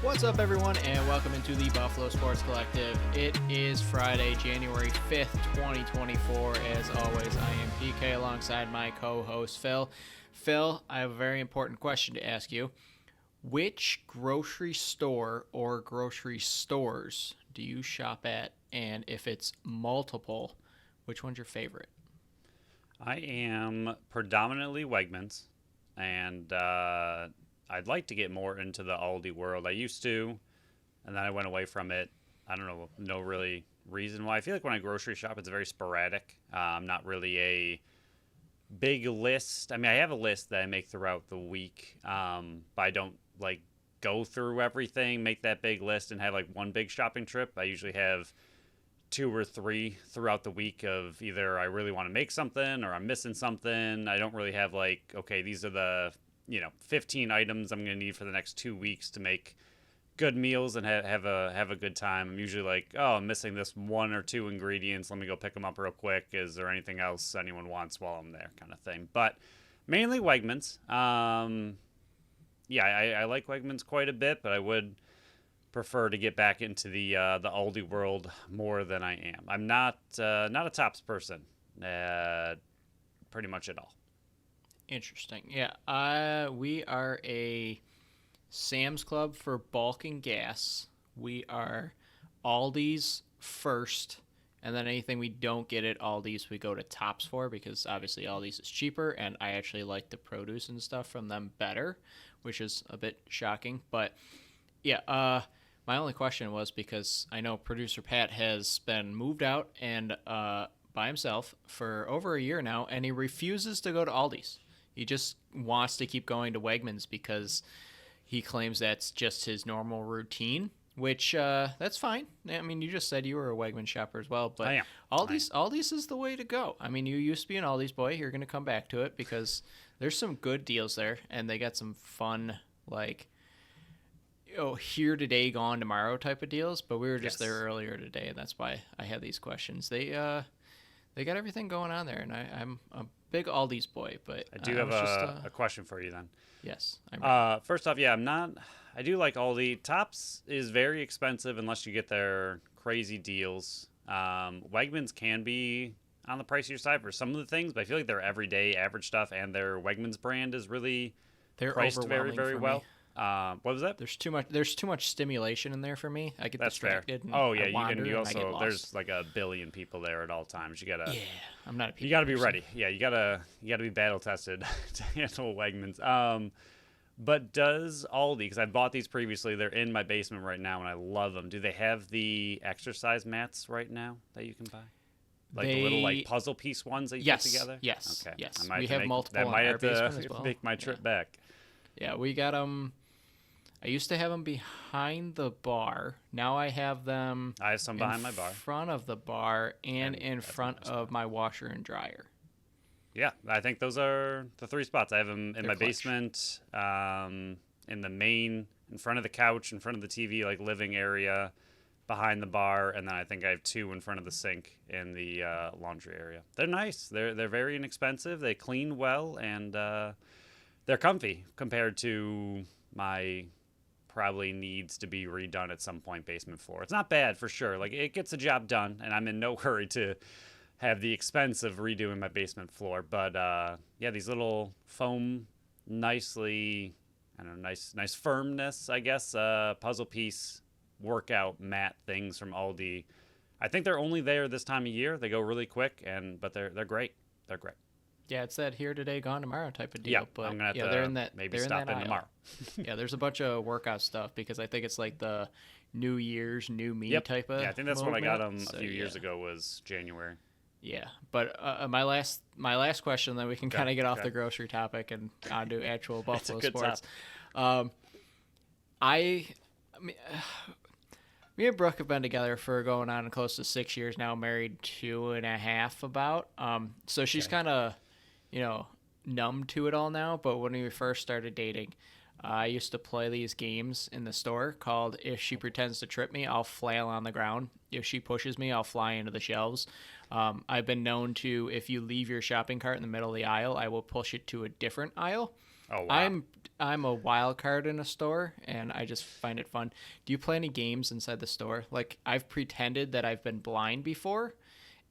What's up, everyone, and welcome into the Buffalo Sports Collective. It is Friday, January 5th, 2024. As always, I am PK alongside my co-host, Phil. Phil, I have a very important question to ask you. Which grocery store or grocery stores do you shop at? And if it's multiple, which one's your favorite? I am predominantly Wegmans, and I'd like to get more into the Aldi world. I used to, and then I went away from it. I don't know, no really reason why. I feel like when I grocery shop, it's very sporadic. Not really a big list. I mean, I have a list that I make throughout the week, but I don't like go through everything, make that big list, and have like one big shopping trip. I usually have 2 or 3 throughout the week of either I really want to make something or I'm missing something. I don't really have like, okay, these are the 15 items I'm going to need for the next 2 weeks to make good meals and have a good time. I'm usually like, oh, I'm missing this 1 or 2 ingredients. Let me go pick them up real quick. Is there anything else anyone wants while I'm there, kind of thing? But mainly Wegmans. I like Wegmans quite a bit, but I would prefer to get back into the Aldi world more than I am. I'm not a Tops person, pretty much at all. Interesting. Yeah, we are a Sam's Club for bulk and gas. We are Aldi's first, and then anything we don't get at Aldi's, we go to Tops for, because obviously Aldi's is cheaper, and I actually like the produce and stuff from them better, which is a bit shocking. But yeah, my only question was because I know producer Pat has been moved out and by himself for over a year now, and he refuses to go to Aldi's. He just wants to keep going to Wegmans because he claims that's just his normal routine, which that's fine. I mean, you just said you were a Wegmans shopper as well, but I am. Aldi's is the way to go. I mean, you used to be an Aldi's boy. You're going to come back to it because there's some good deals there, and they got some fun, like, here today, gone tomorrow type of deals. But we were just there earlier today, and that's why I had these questions. They got everything going on there, and I'm a big Aldi's boy. But I do have a question for you then. Yes. First off, I'm not. I do like Aldi. Tops is very expensive unless you get their crazy deals. Wegmans can be on the pricier side for some of the things, but I feel like their everyday average stuff and their Wegmans brand is really priced very, very well. What was that? There's too much stimulation in there for me. I get distracted. Oh yeah, you also there's like a billion people there at all times. I'm not a people You gotta be person. ready. Yeah, you gotta be battle tested to handle Wegmans. But does Aldi, because I bought these previously, they're in my basement right now and I love them. Do they have the exercise mats right now that you can buy? Like the little like puzzle piece ones that you put together? Yes. Okay. Yes. We have multiple. That might in our have basement to as well. make my trip back. Yeah, we got them. I used to have them behind the bar. Now I have them. I have some behind my bar. In front of the bar and in front of my washer and dryer. Yeah, I think those are the 3 spots. I have them in my clutch. basement, in the main, in front of the couch, in front of the TV, like living area, behind the bar, and then I think I have 2 in front of the sink in the laundry area. They're nice. They're very inexpensive. They clean well, and they're comfy compared to my probably needs to be redone at some point basement floor. It's not bad for sure. Like, it gets the job done, and I'm in no hurry to have the expense of redoing my basement floor. But these little foam, nicely, I don't know, nice firmness, I guess, puzzle piece workout mat things from Aldi. I think they're only there this time of year. They go really quick, but they're great. They're great. Yeah, it's that here today, gone tomorrow type of deal. Yeah, but I'm gonna have to they're in that, maybe they're stop in that in aisle. tomorrow. Yeah, there's a bunch of workout stuff because I think it's like the New Year's, new me type of. Yeah, I think that's when I got them a few years ago was January. Yeah, but my last question, then we can kind of get off the grocery topic and onto actual Buffalo sports. Me and Brooke have been together for going on close to 6 years now, married 2.5 about. So she's kind of, numb to it all now. But when we first started dating, I used to play these games in the store called If She Pretends to Trip Me, I'll Flail on the Ground. If she pushes me, I'll fly into the shelves. I've been known to, if you leave your shopping cart in the middle of the aisle, I will push it to a different aisle. Oh wow. I'm a wild card in a store, and I just find it fun. Do you play any games inside the store? Like, I've pretended that I've been blind before,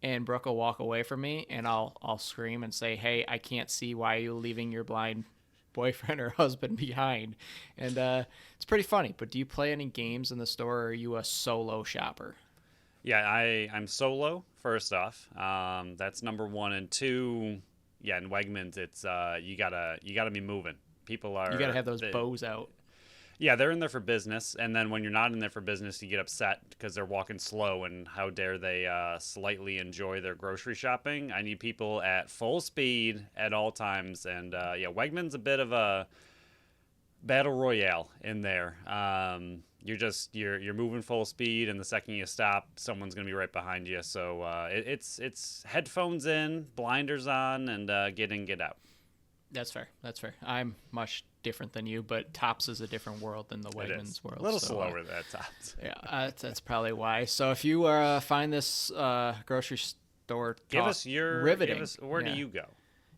and Brooke will walk away from me, and I'll scream and say, "Hey, I can't see. Why are you leaving your blind boyfriend or husband behind?" And it's pretty funny. But do you play any games in the store, or are you a solo shopper? Yeah, I'm solo. First off, that's number one, and two. Yeah, in Wegmans, it's you gotta be moving. People You got to are have those bows out. yeah, they're in there for business, and then when you're not in there for business, you get upset because they're walking slow, and how dare they slightly enjoy their grocery shopping? I need people at full speed at all times, and yeah, Wegman's a bit of a battle royale in there. You're moving full speed, and the second you stop, someone's gonna be right behind you. So it's headphones in, blinders on, and get in, get out. That's fair. That's fair. I'm much different than you, but Tops is a different world than the It is Wegmans world. a little so, slower at times. yeah, that's probably why. So if you find this grocery store Give talk us your riveting, Give us, where yeah. do you go?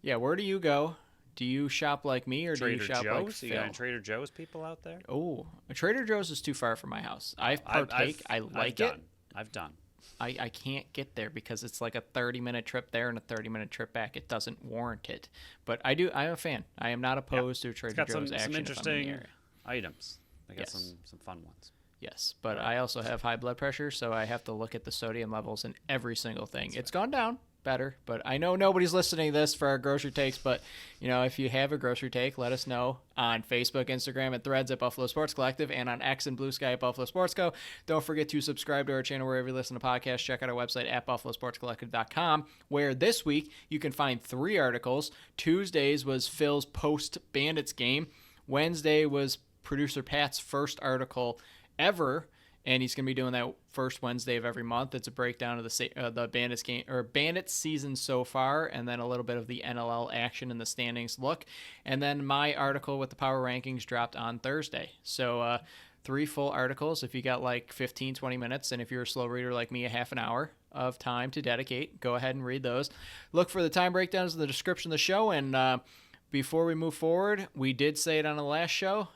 Yeah, where do you go? Do you shop like me, or do you Trader shop Joe's? like You Phil? got any Trader Joe's people out there? Oh, Trader Joe's is too far from my house. I partake. I like it. I've done. I can't get there because it's like a 30-minute trip there and a 30-minute trip back. It doesn't warrant it. But I do. I'm a fan. I am not opposed to Trader Got Joe's some action if I'm in the interesting area. items. They got Yes. some fun ones. Yes, but I also have high blood pressure, so I have to look at the sodium levels in every single thing. It's gone down better, but I know nobody's listening to this for our grocery takes, but if you have a grocery take, let us know on Facebook, Instagram, and Threads at Buffalo Sports Collective, and on X and Blue Sky at Buffalo Sports Co. Don't forget to subscribe to our channel wherever you listen to podcasts. Check out our website at buffalosportscollective.com, where this week you can find 3 articles. Tuesdays was Phil's post-Bandits game. Wednesday was producer Pat's first article ever, and he's going to be doing that first Wednesday of every month. It's a breakdown of the Bandits game, or Bandits season so far, and then a little bit of the NLL action and the standings look. And then my article with the power rankings dropped on Thursday. So 3 full articles if you got like 15, 20 minutes, and if you're a slow reader like me, a half an hour of time to dedicate. Go ahead and read those. Look for the time breakdowns in the description of the show, and before we move forward, we did say it on the last show,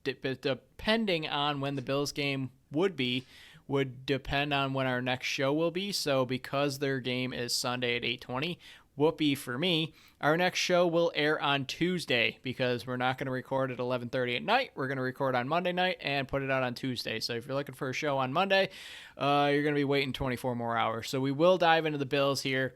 depending on when the Bills game would depend on when our next show will be. So because their game is Sunday at 8:20, whoopee for me, our next show will air on Tuesday because we're not going to record at 11:30 at night. We're going to record on Monday night and put it out on Tuesday. So if you're looking for a show on Monday, you're going to be waiting 24 more hours. So we will dive into the Bills here.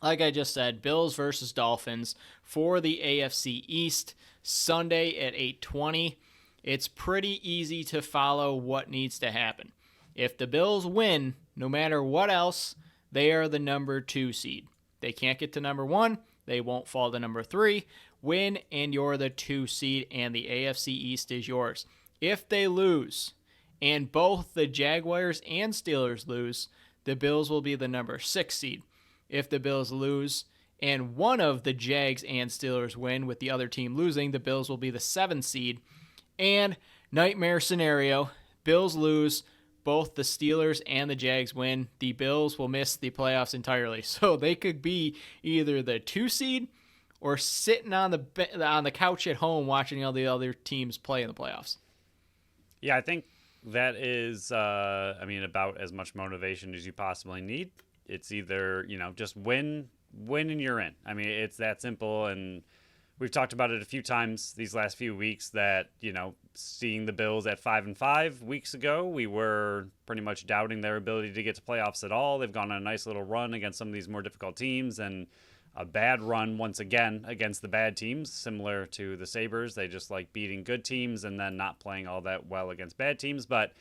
Like I just said, Bills versus Dolphins for the AFC East, Sunday at 8:20. It's pretty easy to follow what needs to happen. If the Bills win, no matter what else, they are the number 2 seed. They can't get to number 1. They won't fall to number 3. Win, and you're the 2 seed, and the AFC East is yours. If they lose, and both the Jaguars and Steelers lose, the Bills will be the number 6 seed. If the Bills lose, and one of the Jags and Steelers win with the other team losing, the Bills will be the 7th seed. And nightmare scenario, Bills lose, both the Steelers and the Jags win, the Bills will miss the playoffs entirely. So they could be either the 2 seed or sitting on the couch at home watching all the other teams play in the playoffs. Yeah, I think that is, about as much motivation as you possibly need. It's either, just win and you're in. I mean, it's that simple, and we've talked about it a few times these last few weeks that, seeing the Bills at 5-5 weeks ago, we were pretty much doubting their ability to get to playoffs at all. They've gone on a nice little run against some of these more difficult teams, and a bad run once again against the bad teams, similar to the Sabres. They just like beating good teams and then not playing all that well against bad teams. But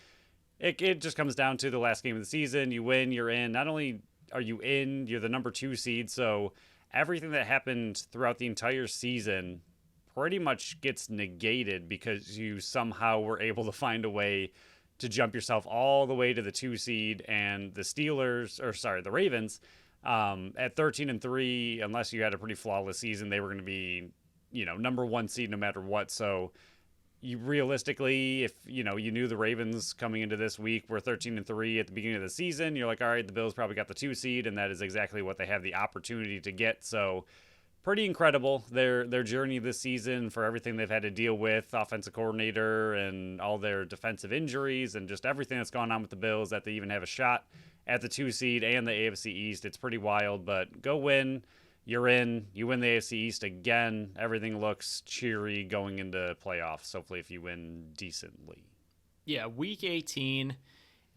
it just comes down to the last game of the season. You win, you're in. Not only are you in, you're the number 2 seed. So everything that happened throughout the entire season pretty much gets negated because you somehow were able to find a way to jump yourself all the way to the 2 seed, and the Ravens, at 13-3, unless you had a pretty flawless season, they were going to be, number 1 seed no matter what. So you realistically, if you knew the Ravens coming into this week were 13-3 at the beginning of the season, you're like, all right, the Bills probably got the 2 seed, and that is exactly what they have the opportunity to get. So pretty incredible. Their journey this season, for everything they've had to deal with, offensive coordinator and all their defensive injuries and just everything that's gone on with the Bills, that they even have a shot at the 2 seed and the AFC East. It's pretty wild, but go win. You're in. You win the AFC East again. Everything looks cheery going into playoffs, hopefully if you win decently. Yeah, Week 18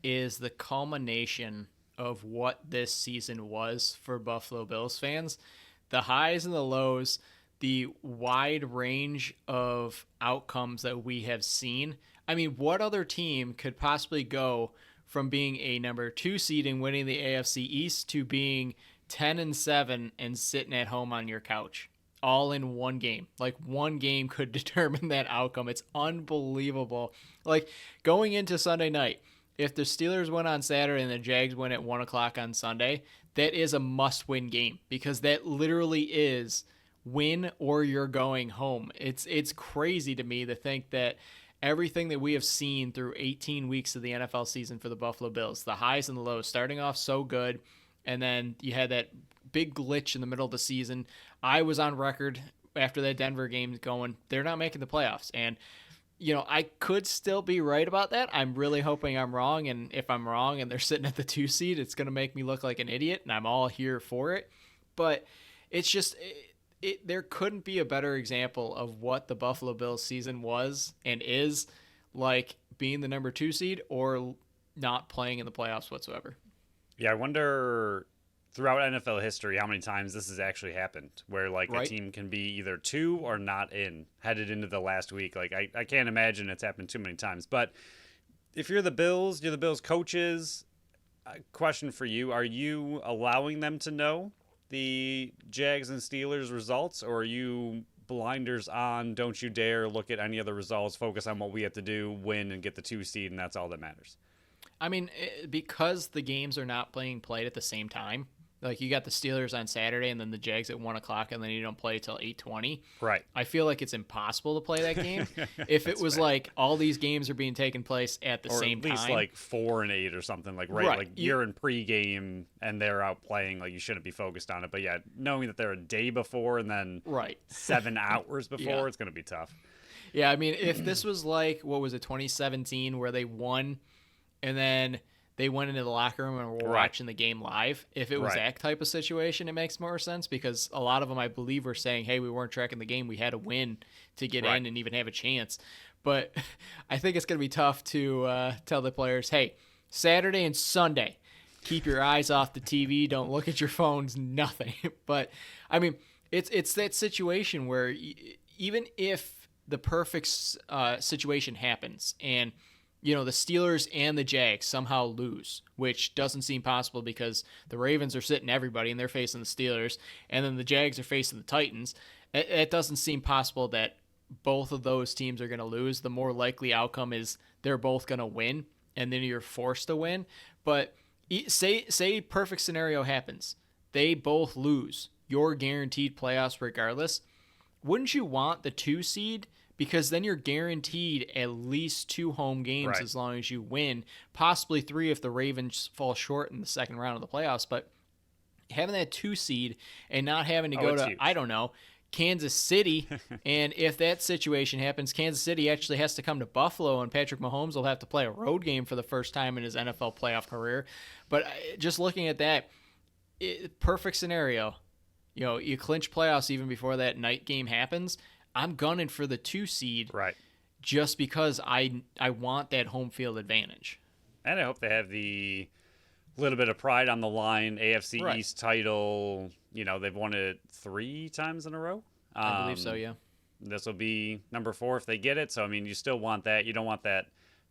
is the culmination of what this season was for Buffalo Bills fans. The highs and the lows, the wide range of outcomes that we have seen. I mean, what other team could possibly go from being a number 2 seed and winning the AFC East to being 10-7 and sitting at home on your couch, all in one game? Like, one game could determine that outcome. It's unbelievable. Like, going into Sunday night, if the Steelers win on Saturday and the Jags win at 1 o'clock on Sunday, that is a must-win game, because that literally is win or you're going home. It's crazy to me to think that everything that we have seen through 18 weeks of the NFL season for the Buffalo Bills, the highs and the lows, starting off so good, and then you had that big glitch in the middle of the season. I was on record after that Denver game going, they're not making the playoffs. And, you know, I could still be right about that. I'm really hoping I'm wrong. And if I'm wrong and they're sitting at the 2 seed, it's going to make me look like an idiot, and I'm all here for it. But it's just, there couldn't be a better example of what the Buffalo Bills season was and is, like being the number 2 seed or not playing in the playoffs whatsoever. Yeah, I wonder throughout NFL history how many times this has actually happened, where like Right. a team can be either 2 or not in headed into the last week. Like I can't imagine it's happened too many times. But if you're the Bills coaches, question for you, are you allowing them to know the Jags and Steelers results, or are you blinders on, don't you dare look at any other results, focus on what we have to do, win and get the 2 seed, and that's all that matters? I mean, because the games are not being played at the same time. Like, you got the Steelers on Saturday and then the Jags at 1 o'clock, and then you don't play till 8:20. Right. I feel like it's impossible to play that game. If it was fair. like all these games are being taken place at the Or same at least time. like 4 and 8 or something, like Right. like you're in pregame and they're out playing, like you shouldn't be focused on it. But yeah, knowing that they're a day before and then Right. 7 hours before, Yeah. it's going to be tough. Yeah, I mean, if this was like, what was it, 2017, where they won and then they went into the locker room and were Right. watching the game live, if it was Right. that type of situation, it makes more sense, because a lot of them, I believe, were saying, hey, we weren't tracking the game. We had to win to get Right. in and even have a chance. But I think it's going to be tough to tell the players, hey, Saturday and Sunday, keep your eyes off the TV. Don't look at your phones, nothing. But, I mean, it's that situation where even if the perfect situation happens and, you know, the Steelers and the Jags somehow lose, which doesn't seem possible because the Ravens are sitting everybody and they're facing the Steelers, and then the Jags are facing the Titans. It doesn't seem possible that both of those teams are going to lose. The more likely outcome is they're both going to win, and then you're forced to win. But say perfect scenario happens. They both lose. You're guaranteed playoffs regardless. Wouldn't you want the 2 seed? Because then you're guaranteed at least 2 home games Right. as long as you win, possibly 3 if the Ravens fall short in the second round of the playoffs. But having that 2 seed and not having to go it's to, huge. I don't know, Kansas City, and if that situation happens, Kansas City actually has to come to Buffalo, and Patrick Mahomes will have to play a road game for the first time in his NFL playoff career. But just looking at that, perfect scenario, you know, you clinch playoffs even before that night game happens. I'm gunning for the 2 seed Right. just because I want that home field advantage. And I hope they have the little bit of pride on the line. AFC Right. East title, you know, they've won it 3 times in a row. I believe so, yeah. This will be number 4 if they get it. So, I mean, you still want that. You don't want that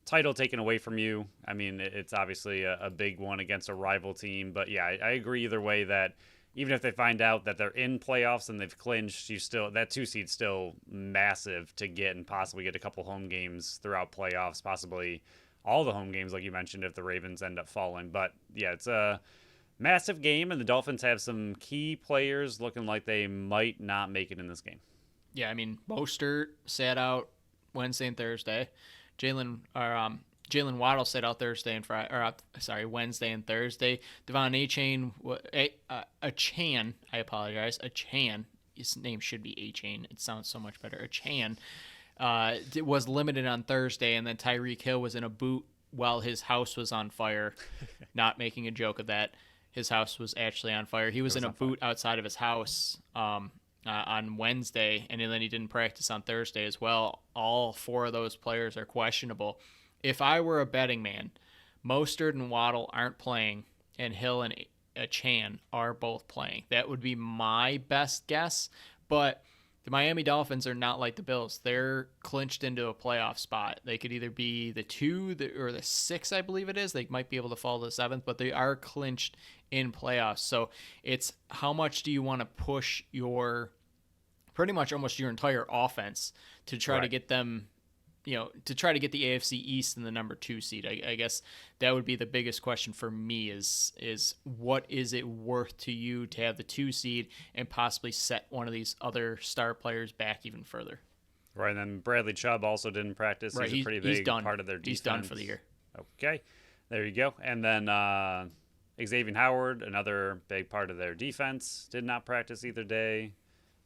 title taken away from you. I mean, it's obviously a big one against a rival team. But, yeah, I agree either way that even if they find out that they're in playoffs and they've clinched, that 2 seed's still massive to get, and possibly get a couple home games throughout playoffs, possibly all the home games, like you mentioned, if the Ravens end up falling. But, yeah, it's a massive game, and the Dolphins have some key players looking like they might not make it in this game. Yeah, I mean, Mostert sat out Wednesday and Thursday. Jalen Waddle sat out Thursday and Wednesday and Thursday. Devon Achane, I apologize. Achane, his name should be A-Chain. It sounds so much better. Achan was limited on Thursday, and then Tyreek Hill was in a boot while his house was on fire. Not making a joke of that. His house was actually on fire. He was in a boot outside of his house on Wednesday, and then he didn't practice on Thursday as well. All 4 of those players are questionable. If I were a betting man, Mostert and Waddle aren't playing, and Hill and Chan are both playing. That would be my best guess, but the Miami Dolphins are not like the Bills. They're clinched into a playoff spot. They could either be the 2 or the 6, I believe it is. They might be able to fall to the 7th, but they are clinched in playoffs. So it's how much do you want to push your pretty much almost your entire offense to try to get them, to try to get the AFC East in the number 2 seed. I guess that would be the biggest question for me is what is it worth to you to have the 2 seed and possibly set one of these other star players back even further. Right, and then Bradley Chubb also didn't practice. Right, he's a pretty big part of their defense. He's done for the year. Okay, there you go. And then Xavier Howard, another big part of their defense, did not practice either day.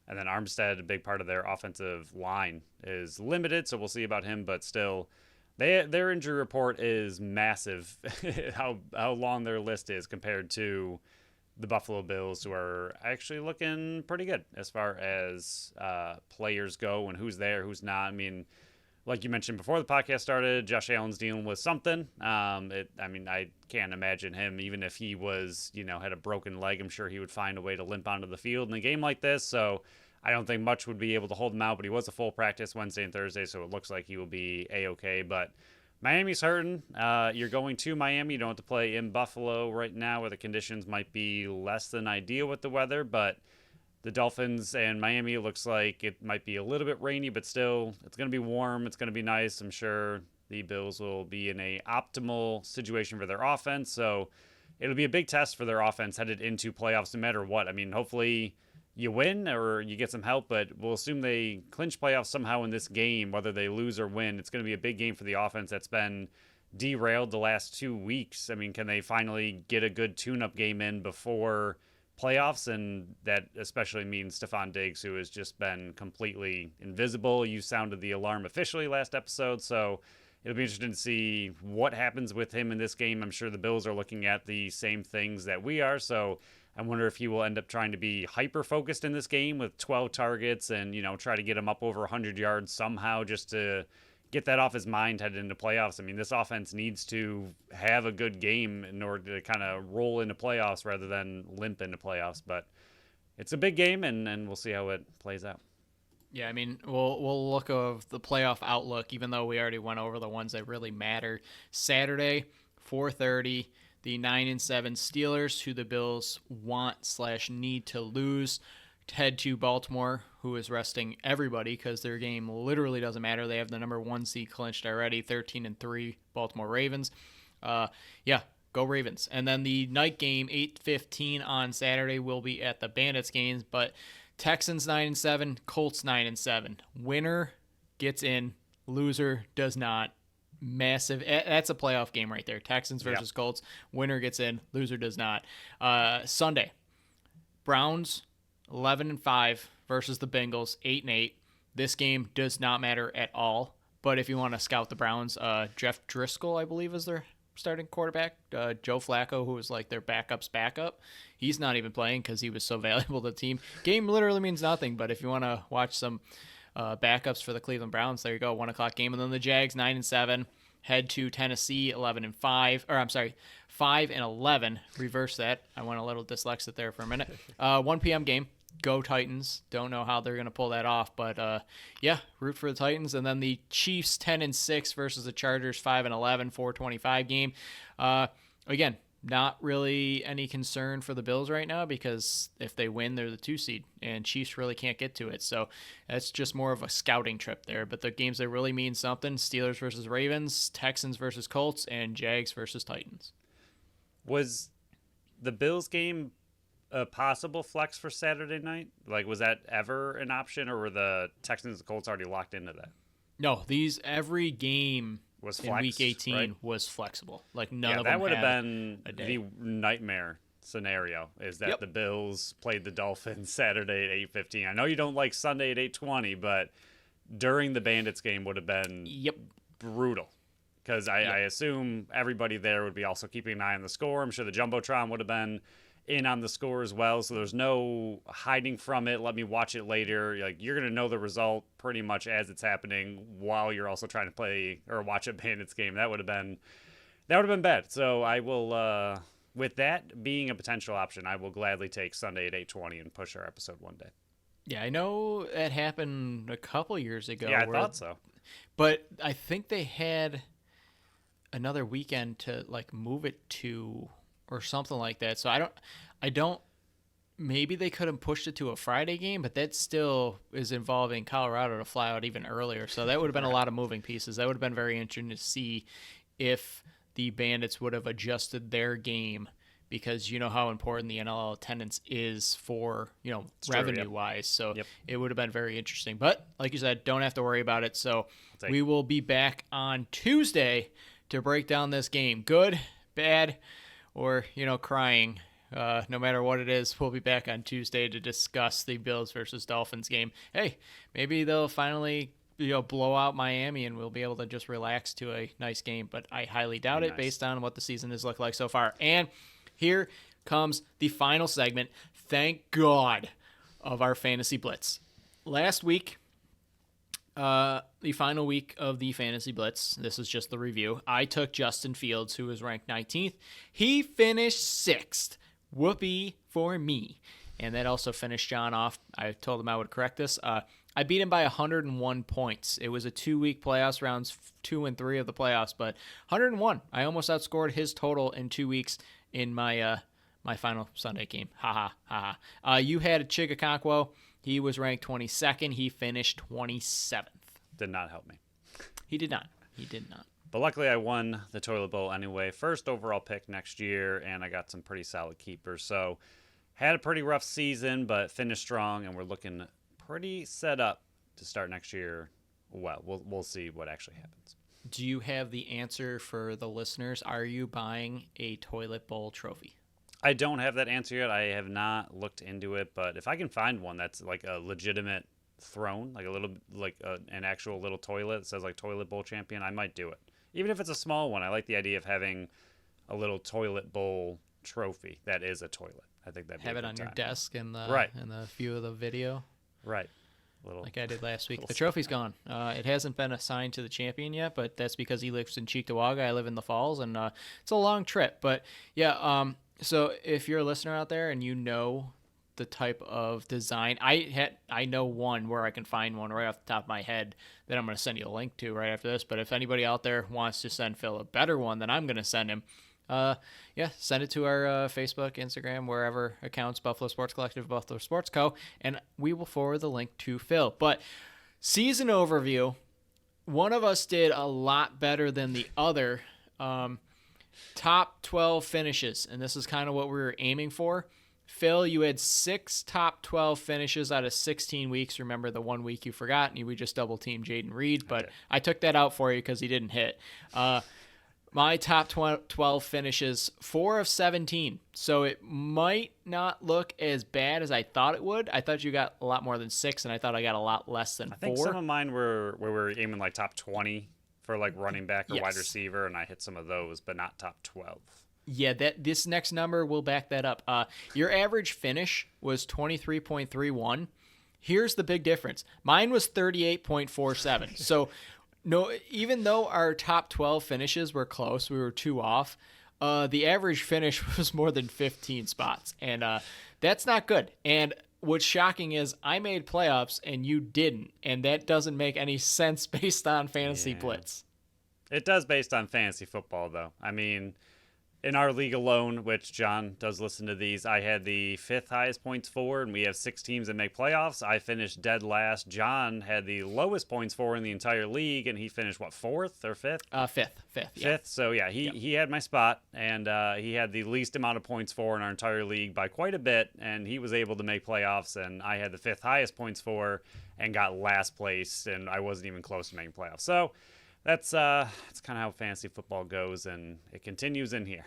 And then Armstead, a big part of their offensive line, is limited, so we'll see about him. But still, their injury report is massive, how long their list is compared to the Buffalo Bills, who are actually looking pretty good as far as players go and who's there, who's not. I mean, like you mentioned before the podcast started, Josh Allen's dealing with something. I can't imagine him, even if he was, had a broken leg, I'm sure he would find a way to limp onto the field in a game like this. So I don't think much would be able to hold him out, but he was a full practice Wednesday and Thursday, so it looks like he will be A-okay. But Miami's hurting. You're going to Miami. You don't have to play in Buffalo right now, where the conditions might be less than ideal with the weather, but the Dolphins and Miami, it looks like it might be a little bit rainy, but still, it's going to be warm. It's going to be nice. I'm sure the Bills will be in a optimal situation for their offense. So it'll be a big test for their offense headed into playoffs no matter what. I mean, hopefully you win or you get some help, but we'll assume they clinch playoffs somehow in this game, whether they lose or win. It's going to be a big game for the offense that's been derailed the last 2 weeks. I mean, can they finally get a good tune-up game in before playoffs? And that especially means Stephon Diggs, who has just been completely invisible. You sounded the alarm officially last episode, so it'll be interesting to see what happens with him in this game. I'm sure the Bills are looking at the same things that we are, so I wonder if he will end up trying to be hyper-focused in this game with 12 targets and, try to get him up over 100 yards somehow just to get that off his mind headed into playoffs. I mean, this offense needs to have a good game in order to kind of roll into playoffs rather than limp into playoffs. But it's a big game, and we'll see how it plays out. Yeah, I mean, we'll look of the playoff outlook, even though we already went over the ones that really matter. Saturday, 4:30, the 9-7 Steelers, who the Bills want/need to lose, head to Baltimore, who is resting everybody because their game literally doesn't matter. They have the number 1 seed clinched already, 13-3 Baltimore Ravens. Go Ravens. And then the night game, 8:15 on Saturday, will be at the Bandits games, but Texans 9-7, Colts 9-7. Winner gets in, loser does not. Massive. That's a playoff game right there. Texans versus Colts. Winner gets in, loser does not. Sunday, Browns 11-5 versus the Bengals 8-8. This game does not matter at all. But if you want to scout the Browns, Jeff Driscoll, I believe, is their starting quarterback. Joe Flacco, who was like their backup's backup, he's not even playing because he was so valuable to the team. Game literally means nothing. But if you want to watch some backups for the Cleveland Browns, there you go. 1:00 game. And then the Jags 9-7 head to Tennessee 11-5, or I'm sorry, 5-11. Reverse that. I went a little dyslexic there for a minute. 1 p.m. game. Go Titans. Don't know how they're going to pull that off, but root for the Titans. And then the Chiefs 10-6 versus the Chargers 5-11, 4:25 game. Again, not really any concern for the Bills right now because if they win, they're the 2 seed, and Chiefs really can't get to it. So that's just more of a scouting trip there. But the games that really mean something: Steelers versus Ravens, Texans versus Colts, and Jags versus Titans. Was the Bills game a possible flex for Saturday night? Like, was that ever an option, or were the Texans and Colts already locked into that? No, every game was in Week 18 was flexible. Like none of them that would have had been a day. the nightmare scenario is that Yep. the Bills played the Dolphins Saturday at 8:15. I know you don't like Sunday at 8:20, but during the Bandits game would have been Yep. brutal. Because I assume everybody there would be also keeping an eye on the score. I'm sure the Jumbotron would have been in on the score as well. So there's no hiding from it. Let me watch it later. Like, you're going to know the result pretty much as it's happening while you're also trying to play or watch a Bandits game. That would have been bad. So I will, with that being a potential option, I will gladly take Sunday at 8:20 and push our episode one day. Yeah, I know it happened a couple years ago. Yeah, I thought so. But I think they had another weekend to like move it to or something like that. So I don't maybe they could have pushed it to a Friday game, but that still is involving Colorado to fly out even earlier. So that would have been a lot of moving pieces. That would have been very interesting to see if the Bandits would have adjusted their game, because you know how important the NLL attendance is for, revenue wise. So it would have been very interesting. But like you said, don't have to worry about it. So we will be back on Tuesday to break down this game. Good, bad, or, crying. No matter what it is, we'll be back on Tuesday to discuss the Bills versus Dolphins game. Hey, maybe they'll finally blow out Miami and we'll be able to just relax to a nice game. But I highly doubt it based on what the season has looked like so far. And here comes the final segment, thank God, of our Fantasy Blitz. Last week, the final week of the Fantasy Blitz, this is just the review, I took Justin Fields, who was ranked 19th. He finished 6th. Whoopee for me. And that also finished John off. I told him I would correct this. I beat him by 101 points. It was a 2-week playoffs, rounds 2 and 3 of the playoffs, but 101. I almost outscored his total in 2 weeks in my my final Sunday game. Ha ha. You had Chigakonkwo. He was ranked 22nd. He finished 27th. Did not help me. He did not. But luckily I won the Toilet Bowl anyway. First overall pick next year, and I got some pretty solid keepers. So had a pretty rough season, but finished strong, and we're looking pretty set up to start next year. Well, we'll see what actually happens. Do you have the answer for the listeners? Are you buying a Toilet Bowl trophy? I don't have that answer yet. I have not looked into it, but if I can find one that's like a legitimate throne, like a little, like an actual little toilet that says like Toilet Bowl champion, I might do it. Even if it's a small one, I like the idea of having a little toilet bowl trophy that is a toilet. I think that'd be have a it good on time. your desk in the view of the video. Right. Like I did last week. The trophy's gone. It hasn't been assigned to the champion yet, but that's because he lives in Cheektowaga. I live in the Falls, and it's a long trip. But yeah, so if you're a listener out there and you know the type of design, I know one where I can find one right off the top of my head that I'm going to send you a link to right after this. But if anybody out there wants to send Phil a better one than I'm going to send him, send it to our Facebook, Instagram, wherever accounts, Buffalo Sports Collective, Buffalo Sports Co., and we will forward the link to Phil. But season overview, one of us did a lot better than the other. Top 12 finishes, and this is kind of what we were aiming for. Phil, you had 6 top 12 finishes out of 16 weeks. Remember the 1 week you forgot, and we just double-teamed Jaden Reed, but I took that out for you because he didn't hit. My top 12 finishes, 4 of 17. So it might not look as bad as I thought it would. I thought you got a lot more than 6, and I thought I got a lot less than 4. I think some of mine were where we were aiming like top 20 for like running back or wide receiver, and I hit some of those, but not top 12. Yeah, this next number will back that up. Your average finish was 23.31. Here's the big difference. Mine was 38.47. So no, even though our top 12 finishes were close, we were 2 off, the average finish was more than 15 spots. And that's not good. And what's shocking is I made playoffs and you didn't. And that doesn't make any sense based on Fantasy Blitz. It does based on fantasy football, though. I mean, in our league alone, which John does listen to these, I had the 5th highest points for, and we have 6 teams that make playoffs. I finished dead last. John had the lowest points for in the entire league, and he finished, 4th or 5th? Fifth. Yeah. 5th. So, yeah, he had my spot, and he had the least amount of points for in our entire league by quite a bit, and he was able to make playoffs, and I had the 5th highest points for and got last place, and I wasn't even close to making playoffs. So that's kind of how fantasy football goes, and it continues in here.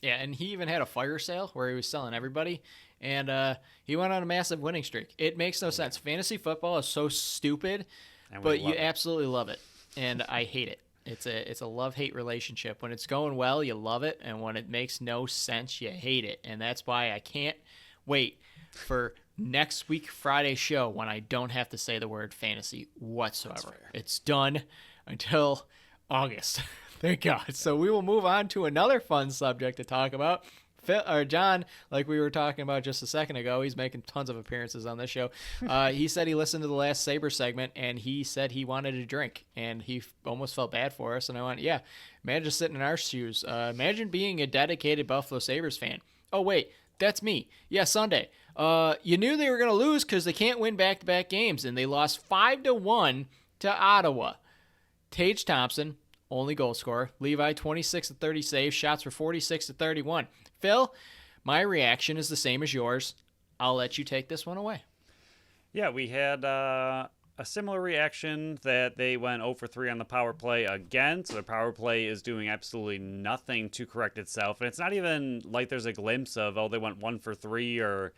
Yeah, and he even had a fire sale where he was selling everybody, and he went on a massive winning streak. It makes no sense. Fantasy football is so stupid, And we but you love it. absolutely love it, and I hate it. It's a love-hate relationship. When it's going well, you love it, and when it makes no sense, you hate it. And that's why I can't wait for next week Friday show when I don't have to say the word fantasy whatsoever. It's done until August. Thank God. So we will move on to another fun subject to talk about. Phil, or John, like we were talking about just a second ago, he's making tons of appearances on this show. He said he listened to the last Sabres segment, and he said he wanted a drink, and he almost felt bad for us. And I went, yeah, imagine sitting in our shoes. Imagine being a dedicated Buffalo Sabres fan. Oh, wait, that's me. Yeah, Sunday. You knew they were going to lose because they can't win back-to-back games, and they lost 5-1 to Ottawa. Tage Thompson, only goal scorer. Levi, 26 to 30 saves. Shots were 46 to 31. Phil, my reaction is the same as yours. I'll let you take this one away. Yeah, we had a similar reaction that they went 0 for 3 on the power play again. So the power play is doing absolutely nothing to correct itself. And it's not even like there's a glimpse of, oh, they went 1 for 3 or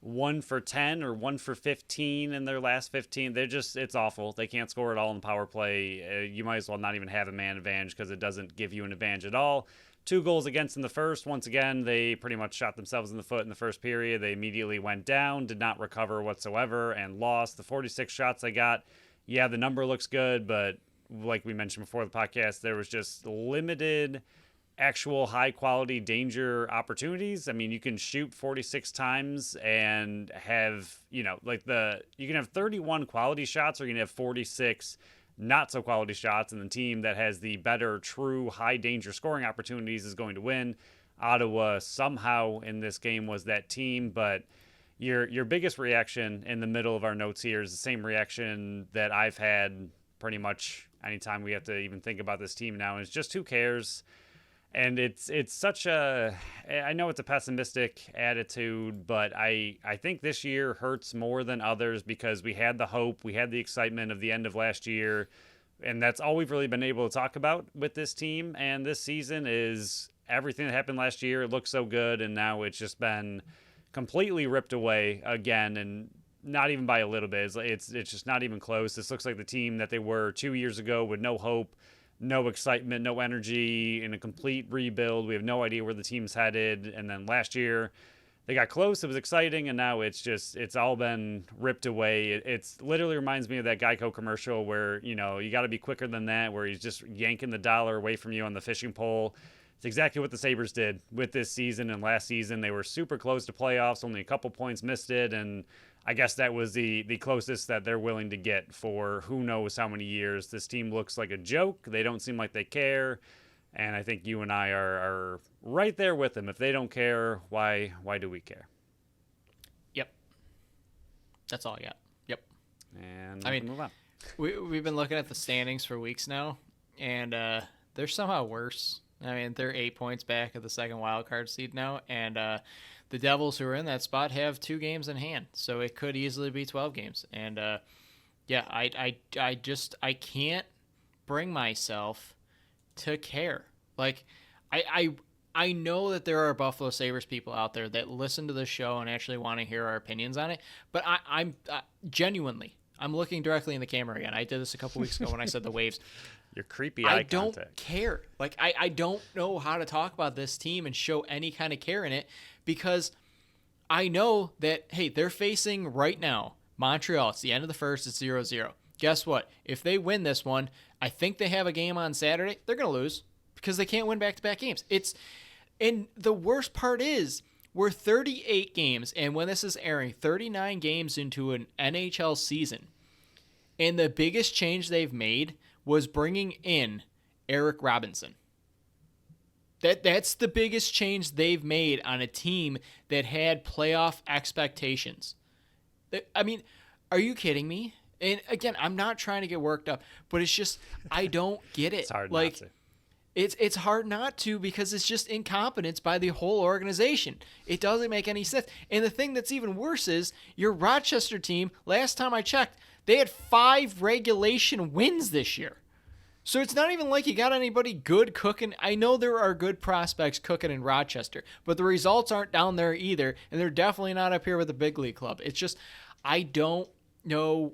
1 for 10 or 1 for 15 in their last 15. It's awful. They can't score at all in the power play. You might as well not even have a man advantage because it doesn't give you an advantage at all. 2 goals against in the first. Once again, they pretty much shot themselves in the foot in the first period. They immediately went down, did not recover whatsoever, and lost. The 46 shots they got, yeah, the number looks good, but like we mentioned before the podcast, there was just limited actual high-quality danger opportunities. I mean, you can shoot 46 times and have, you can have 31 quality shots, or you can have 46 not so quality shots, and the team that has the better true high danger scoring opportunities is going to win. Ottawa somehow in this game was that team, but your biggest reaction in the middle of our notes here is the same reaction that I've had pretty much anytime we have to even think about this team now, and it's just who cares. And it's such I know it's a pessimistic attitude, but I think this year hurts more than others because we had the hope, we had the excitement of the end of last year, and that's all we've really been able to talk about with this team. And this season is everything that happened last year. It looked so good, and now it's just been completely ripped away again, and not even by a little bit. It's just not even close. This looks like the team that they were 2 years ago with no hope, no excitement, no energy, in a complete rebuild. We have no idea where the team's headed. And then last year they got close. It was exciting. And now it's all been ripped away. It's literally reminds me of that Geico commercial where, you got to be quicker than that, where he's just yanking the dollar away from you on the fishing pole. It's exactly what the Sabres did with this season and last season. They were super close to playoffs, only a couple points missed it. And I guess that was the closest that they're willing to get for who knows how many years. This team looks like a joke. They don't seem like they care. And I think you and I are right there with them. If they don't care, why do we care? Yep. That's all I got. Yep. And I mean, move on. We've been looking at the standings for weeks now, and they're somehow worse. I mean, they're 8 points back of the second wild card seed now, and the Devils, who are in that spot, have 2 games in hand, so it could easily be 12 games. And I can't bring myself to care. Like, I know that there are Buffalo Sabres people out there that listen to the show and actually want to hear our opinions on it, but I'm genuinely, I'm looking directly in the camera again. I did this a couple weeks ago when I said the Waves. Your creepy eye contact. I don't care. Like, I don't know how to talk about this team and show any kind of care in it, because I know that, hey, they're facing right now Montreal. It's the end of the first. It's 0-0. Guess what? If they win this one, I think they have a game on Saturday. They're going to lose because they can't win back-to-back games. And the worst part is we're 38 games, and when this is airing, 39 games into an NHL season. And the biggest change they've made was bringing in Eric Robinson. That's the biggest change they've made on a team that had playoff expectations. I mean, are you kidding me? And again, I'm not trying to get worked up, but it's just, I don't get it. It's hard like, not to. It's hard not to, because it's just incompetence by the whole organization. It doesn't make any sense. And the thing that's even worse is your Rochester team, last time I checked, they had 5 regulation wins this year. So it's not even like you got anybody good cooking. I know there are good prospects cooking in Rochester, but the results aren't down there either, and they're definitely not up here with the big league club. It's just I don't know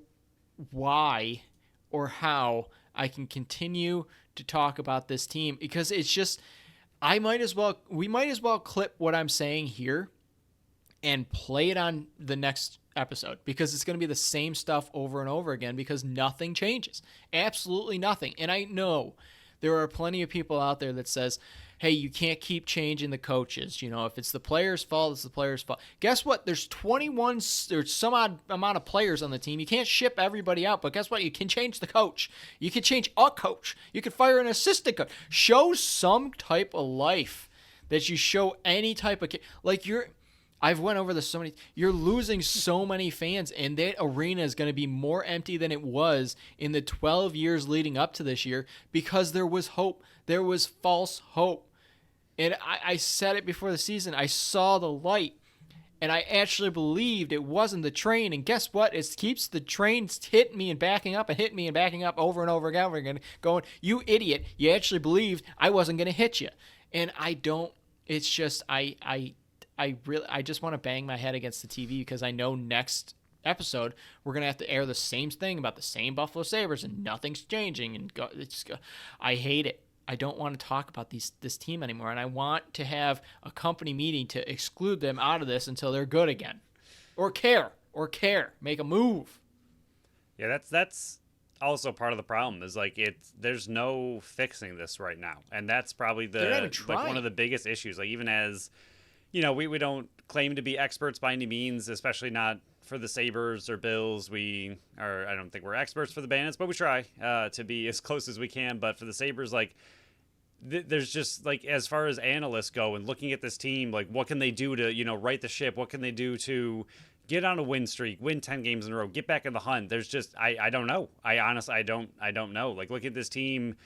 why or how I can continue to talk about this team because it's just we might as well clip what I'm saying here and play it on the next episode because it's going to be the same stuff over and over again because nothing changes. Absolutely nothing. And I know there are plenty of people out there that says, hey, you can't keep changing the coaches. You know, if it's the player's fault, it's the player's fault. Guess what? There's 21, there's some odd amount of players on the team. You can't ship everybody out, but guess what? You can change the coach. You can change a coach. You can fire an assistant coach. Show some type of life that you show any type of, like I've went over this so many. You're losing so many fans, and that arena is going to be more empty than it was in the 12 years leading up to this year because there was hope. There was false hope. And I said it before the season. I saw the light, and I actually believed it wasn't the train. And guess what? It keeps the trains hitting me and backing up and hitting me and backing up over and over and over again, going, you idiot. You actually believed I wasn't going to hit you. And I don't. It's just I just want to bang my head against the TV because I know next episode we're gonna have to air the same thing about the same Buffalo Sabres and nothing's changing and I hate it. I don't want to talk about this team anymore, and I want to have a company meeting to exclude them out of this until they're good again, or care, make a move. Yeah, that's also part of the problem is like there's no fixing this right now, and that's probably one of the biggest issues. Like even as we don't claim to be experts by any means, especially not for the Sabres or Bills. I don't think we're experts for the Bandits, but we try to be as close as we can. But for the Sabres, like, there's just, like, as far as analysts go and looking at this team, like, what can they do to, right the ship? What can they do to get on a win streak, win 10 games in a row, get back in the hunt? There's just, I don't know. I honestly, I don't know. Like, look at this team.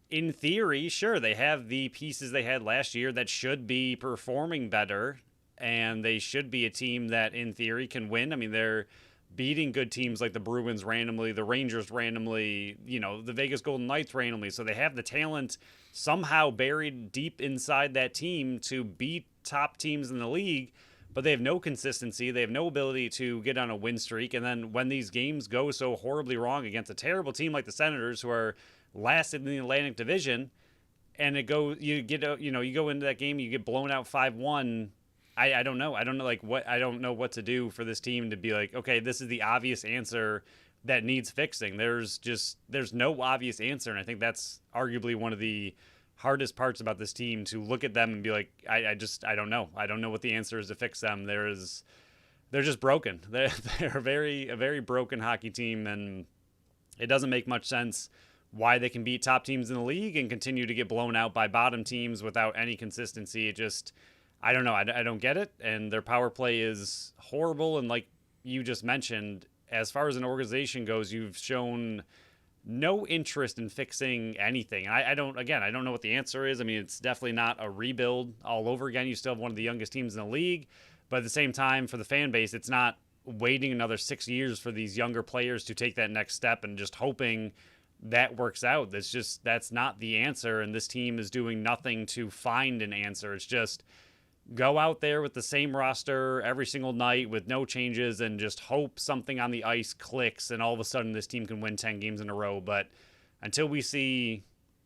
In theory, sure, they have the pieces they had last year that should be performing better, and they should be a team that, in theory, can win. I mean, they're beating good teams like the Bruins randomly, the Rangers randomly, the Vegas Golden Knights randomly. So they have the talent somehow buried deep inside that team to beat top teams in the league, but they have no consistency. They have no ability to get on a win streak. And then when these games go so horribly wrong against a terrible team like the Senators, who are last in the Atlantic Division, and you go into that game, you get blown out 5-1. I don't know. I don't know what to do for this team to be like, okay, this is the obvious answer that needs fixing. There's no obvious answer, and I think that's arguably one of the hardest parts about this team, to look at them and be like, I don't know. I don't know what the answer is to fix them. They're just broken. They're a very broken hockey team, and it doesn't make much sense why they can beat top teams in the league and continue to get blown out by bottom teams without any consistency. It just, I don't know. I don't get it. And their power play is horrible. And like you just mentioned, as far as an organization goes, you've shown no interest in fixing anything. I don't know what the answer is. I mean, it's definitely not a rebuild all over again. You still have one of the youngest teams in the league, but at the same time, for the fan base, it's not waiting another 6 years for these younger players to take that next step and just hoping that works out. That's not the answer. And this team is doing nothing to find an answer. It's just go out there with the same roster every single night with no changes and just hope something on the ice clicks and all of a sudden this team can win 10 games in a row. But until we see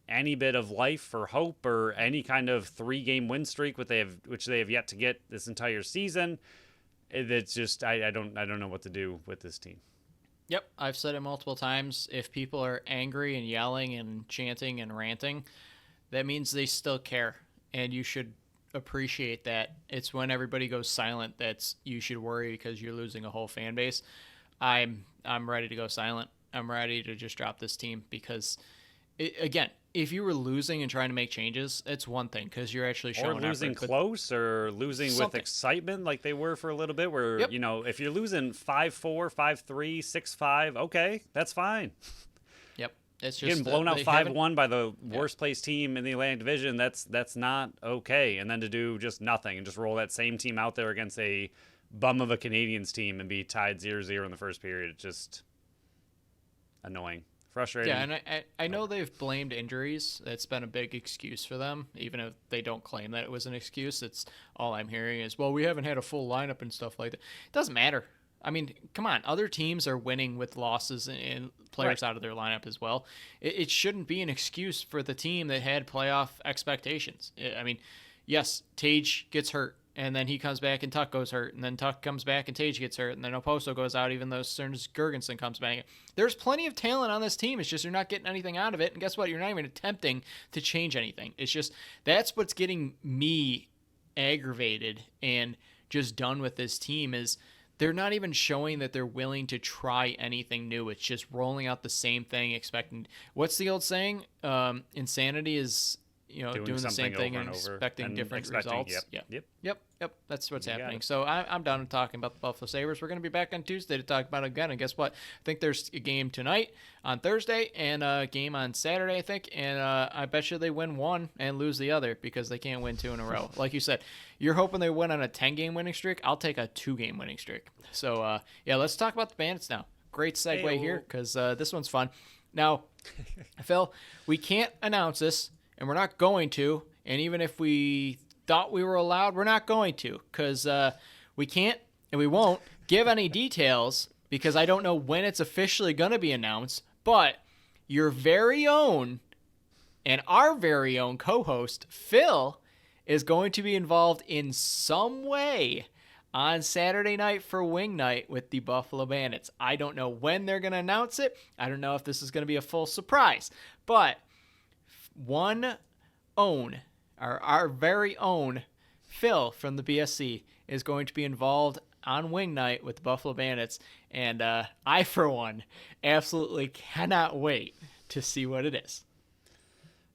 any bit of life or hope or any kind of 3-game win streak, which they have yet to get this entire season, it's just, I don't know what to do with this team. Yep, I've said it multiple times. If people are angry and yelling and chanting and ranting, that means they still care, and you should appreciate that. It's when everybody goes silent that's you should worry because you're losing a whole fan base. I'm ready to go silent. I'm ready to just drop this team because, again, if you were losing and trying to make changes, it's one thing because you're actually showing or losing effort, close or losing with excitement like they were for a little bit where, yep. If you're losing 5-4, 5-3, 6-5, okay, that's fine. Yep. It's just getting blown out 5-1 by the worst placed team in the Atlantic Division. That's not okay. And then to do just nothing and just roll that same team out there against a bum of a Canadiens team and be tied 0-0 in the first period, it's just annoying. Frustrating. Yeah, and I know they've blamed injuries. It's been a big excuse for them, even if they don't claim that it was an excuse. It's all I'm hearing is, well, we haven't had a full lineup and stuff like that. It doesn't matter. I mean, come on. Other teams are winning with losses and players Right. out of their lineup as well. It shouldn't be an excuse for the team that had playoff expectations. I mean, yes, Tage gets hurt, and then he comes back and Tuck goes hurt, and then Tuck comes back and Tage gets hurt, and then Oposo goes out even though Stearns Gergensen comes back. There's plenty of talent on this team. It's just you're not getting anything out of it, and guess what? You're not even attempting to change anything. It's just that's what's getting me aggravated and just done with this team is they're not even showing that they're willing to try anything new. It's just rolling out the same thing, expecting. What's the old saying? Insanity is doing the same something thing over and and over expecting and different expecting- results. Yep. Yep. That's what's You got happening. it. So I'm done talking about the Buffalo Sabres. We're going to be back on Tuesday to talk about it again. And guess what? I think there's a game tonight on Thursday and a game on Saturday, I think. And I bet you they win one and lose the other because they can't win two in a row. Like you said, you're hoping they win on a 10-game winning streak. I'll take a 2-game winning streak. So, let's talk about the Bandits now. Great segue Hey-o. here because this one's fun. Now, Phil, we can't announce this, and we're not going to. And even if we thought we were allowed, we're not going to because we can't and we won't give any details because I don't know when it's officially going to be announced. But your very own and our very own co-host, Phil, is going to be involved in some way on Saturday night for Wing Night with the Buffalo Bandits. I don't know when they're going to announce it. I don't know if this is going to be a full surprise. But our very own Phil from the BSC is going to be involved on Wing Night with the Buffalo Bandits. And I, for one, absolutely cannot wait to see what it is.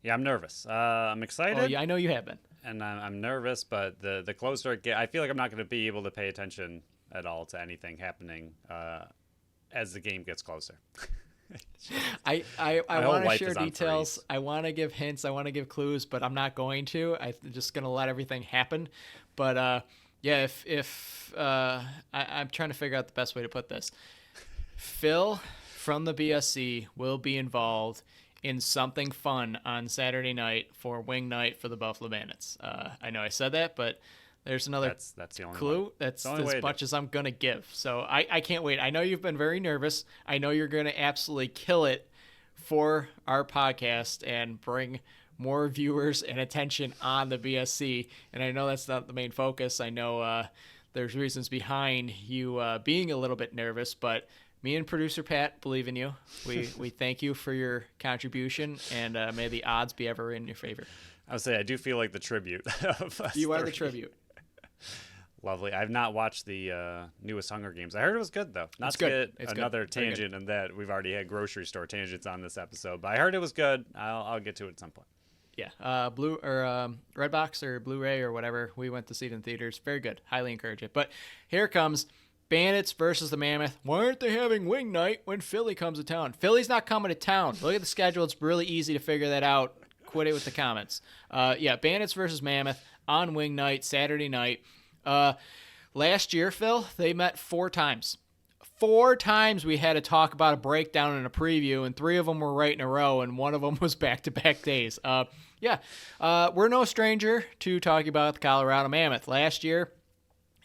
Yeah, I'm nervous. I'm excited. Oh, yeah, I know you have been. And I'm nervous, but the closer it gets, I feel like I'm not going to be able to pay attention at all to anything happening as the game gets closer. I whole want to life share is on details. freeze. I want to give hints. I want to give clues, but I'm not going to. I'm just going to let everything happen. But if I'm trying to figure out the best way to put this. Phil from the BSC will be involved in something fun on Saturday night for Wing Night for the Buffalo Bandits. I know I said that, but there's another That's the only clue. Way. That's the only way as to much do it. as I'm going to give. So I can't wait. I know you've been very nervous. I know you're going to absolutely kill it for our podcast and bring more viewers and attention on the BSC. And I know that's not the main focus. I know there's reasons behind you being a little bit nervous, but me and producer Pat believe in you. We thank you for your contribution, and may the odds be ever in your favor. I would say I do feel like the tribute of us You are the three. tribute. Lovely. I've not watched the newest Hunger Games. I heard it was good, though. Not It's to good. get It's another good. Very good. tangent in that we've already had grocery store tangents on this episode, but I heard it was good. I'll get to it at some point. Yeah, blue or Redbox or Blu-ray or whatever. We went to see it in theaters. Very good. Highly encourage it. But here comes Bandits versus the Mammoth. Why aren't they having Wing Night when Philly comes to town? Philly's not coming to town. Look at the schedule. It's really easy to figure that out. Quit it with the comments. Bandits versus Mammoth on Wing Night, Saturday night. Last year, Phil, they met 4 times. 4 times we had to talk about a breakdown and a preview, and 3 of them were right in a row, and 1 of them was back-to-back days. We're no stranger to talking about the Colorado Mammoth. Last year,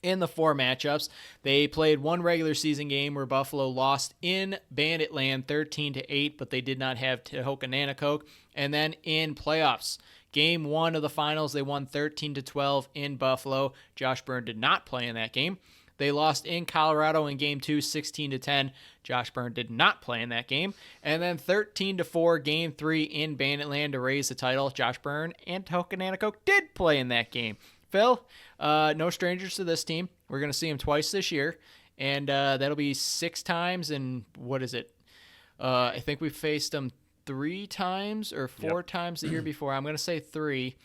in the 4 matchups, they played 1 regular season game where Buffalo lost in Bandit Land 13-8, but they did not have Tehoka-Nanakoke. And then in playoffs, game 1 of the finals, they won 13-12 in Buffalo. Josh Byrne did not play in that game. They lost in Colorado in game 2, 16-10. Josh Byrne did not play in that game. And then 13-4, game 3 in Bandit Land to raise the title. Josh Byrne and Tehoka-Nanakoke did play in that game. Phil, no strangers to this team. We're going to see them twice this year, and that'll be 6 times. And what is it? I think we faced them 3 times or 4 times the year before. I'm going to say 3.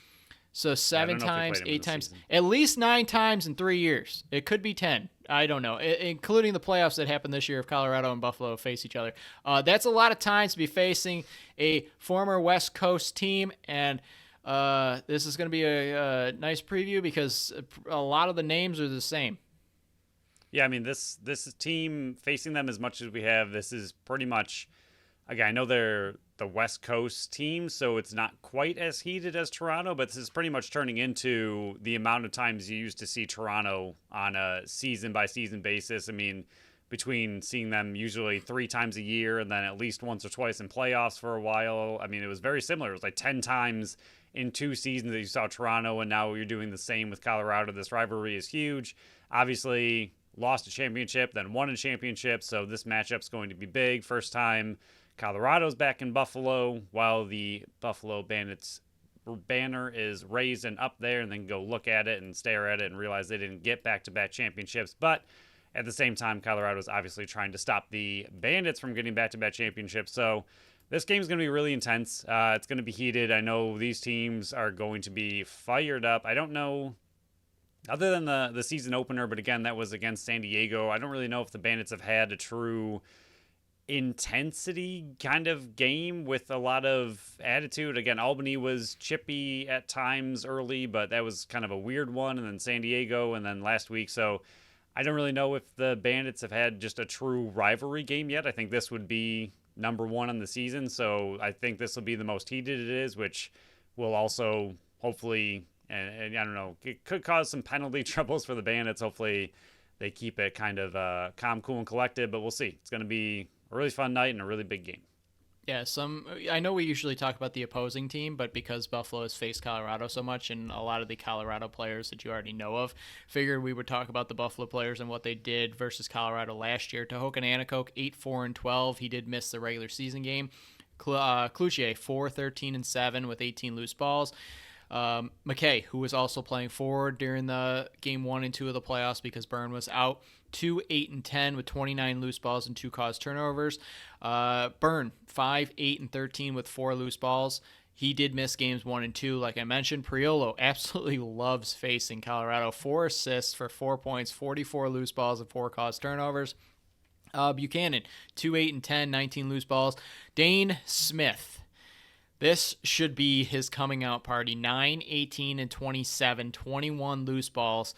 So 7 times, 8 times, at least 9 times in 3 years. It could be 10. I don't know, including the playoffs that happened this year if Colorado and Buffalo face each other. That's a lot of times to be facing a former West Coast team, and this is going to be a nice preview because a lot of the names are the same. Yeah, I mean, this team, facing them as much as we have, this is pretty much again, I know they're the West Coast team, so it's not quite as heated as Toronto, but this is pretty much turning into the amount of times you used to see Toronto on a season by season basis. I mean, between seeing them usually 3 times a year and then at least once or twice in playoffs for a while. I mean, it was very similar. It was like 10 times in 2 seasons that you saw Toronto, and now you're doing the same with Colorado. This rivalry is huge. Obviously, lost a championship, then won a championship, so this matchup's going to be big. First time Colorado's back in Buffalo, while the Buffalo Bandits banner is raised and up there, and then go look at it and stare at it and realize they didn't get back-to-back championships. But at the same time, Colorado is obviously trying to stop the Bandits from getting back-to-back championships. So this game is going to be really intense. It's going to be heated. I know these teams are going to be fired up. I don't know, other than the season opener, but again, that was against San Diego. I don't really know if the Bandits have had a true intensity kind of game with a lot of attitude. Again, Albany was chippy at times early, but that was kind of a weird one. And then San Diego, and then last week. So I don't really know if the Bandits have had just a true rivalry game yet. I think this would be number one on the season. So I think this will be the most heated it is, which will also hopefully, and I don't know, it could cause some penalty troubles for the Bandits. Hopefully they keep it kind of calm, cool, and collected, but we'll see. It's going to be a really fun night and a really big game. Yeah, I know we usually talk about the opposing team, but because Buffalo has faced Colorado so much and a lot of the Colorado players that you already know of, figured we would talk about the Buffalo players and what they did versus Colorado last year. Tehokan Anakoke, 8-4-12. He did miss the regular season game. Cloutier, 4-13-7 with 18 loose balls. McKay, who was also playing forward during the game 1 and 2 of the playoffs because Byrne was out, 2-8-10 with 29 loose balls and 2 caused turnovers. Byrne, 5-8-13 with 4 loose balls. He did miss games 1 and 2, like I mentioned. Priolo absolutely loves facing Colorado. 4 assists for 4 points, 44 loose balls and 4 caused turnovers. Buchanan, 2-8-10, 19 loose balls. Dane Smith, this should be his coming out party. 9-18-27, 21 loose balls.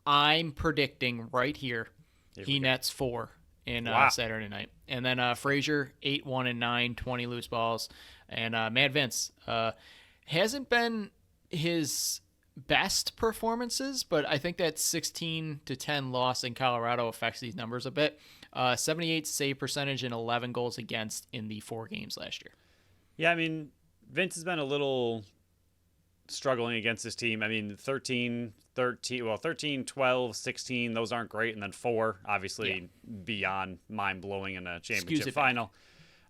I'm predicting right here he nets 4 in Saturday night. And then Frazier, 8-1-9, 20 loose balls. And Mad Vince hasn't been his best performances, but I think that 16-10 loss in Colorado affects these numbers a bit. 78 save percentage and 11 goals against in the 4 games last year. Yeah, I mean, Vince has been a little struggling against this team. I mean, 13, 12, 16, those aren't great. And then 4, obviously, beyond mind-blowing in a championship final.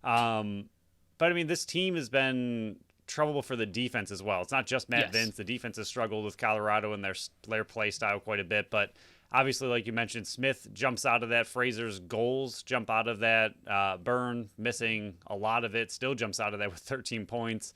But, I mean, this team has been trouble for the defense as well. It's not just Matt Vince. The defense has struggled with Colorado and their play style quite a bit. But, obviously, like you mentioned, Smith jumps out of that. Frazier's goals jump out of that. Byrne, missing a lot of it, still jumps out of that with 13 points.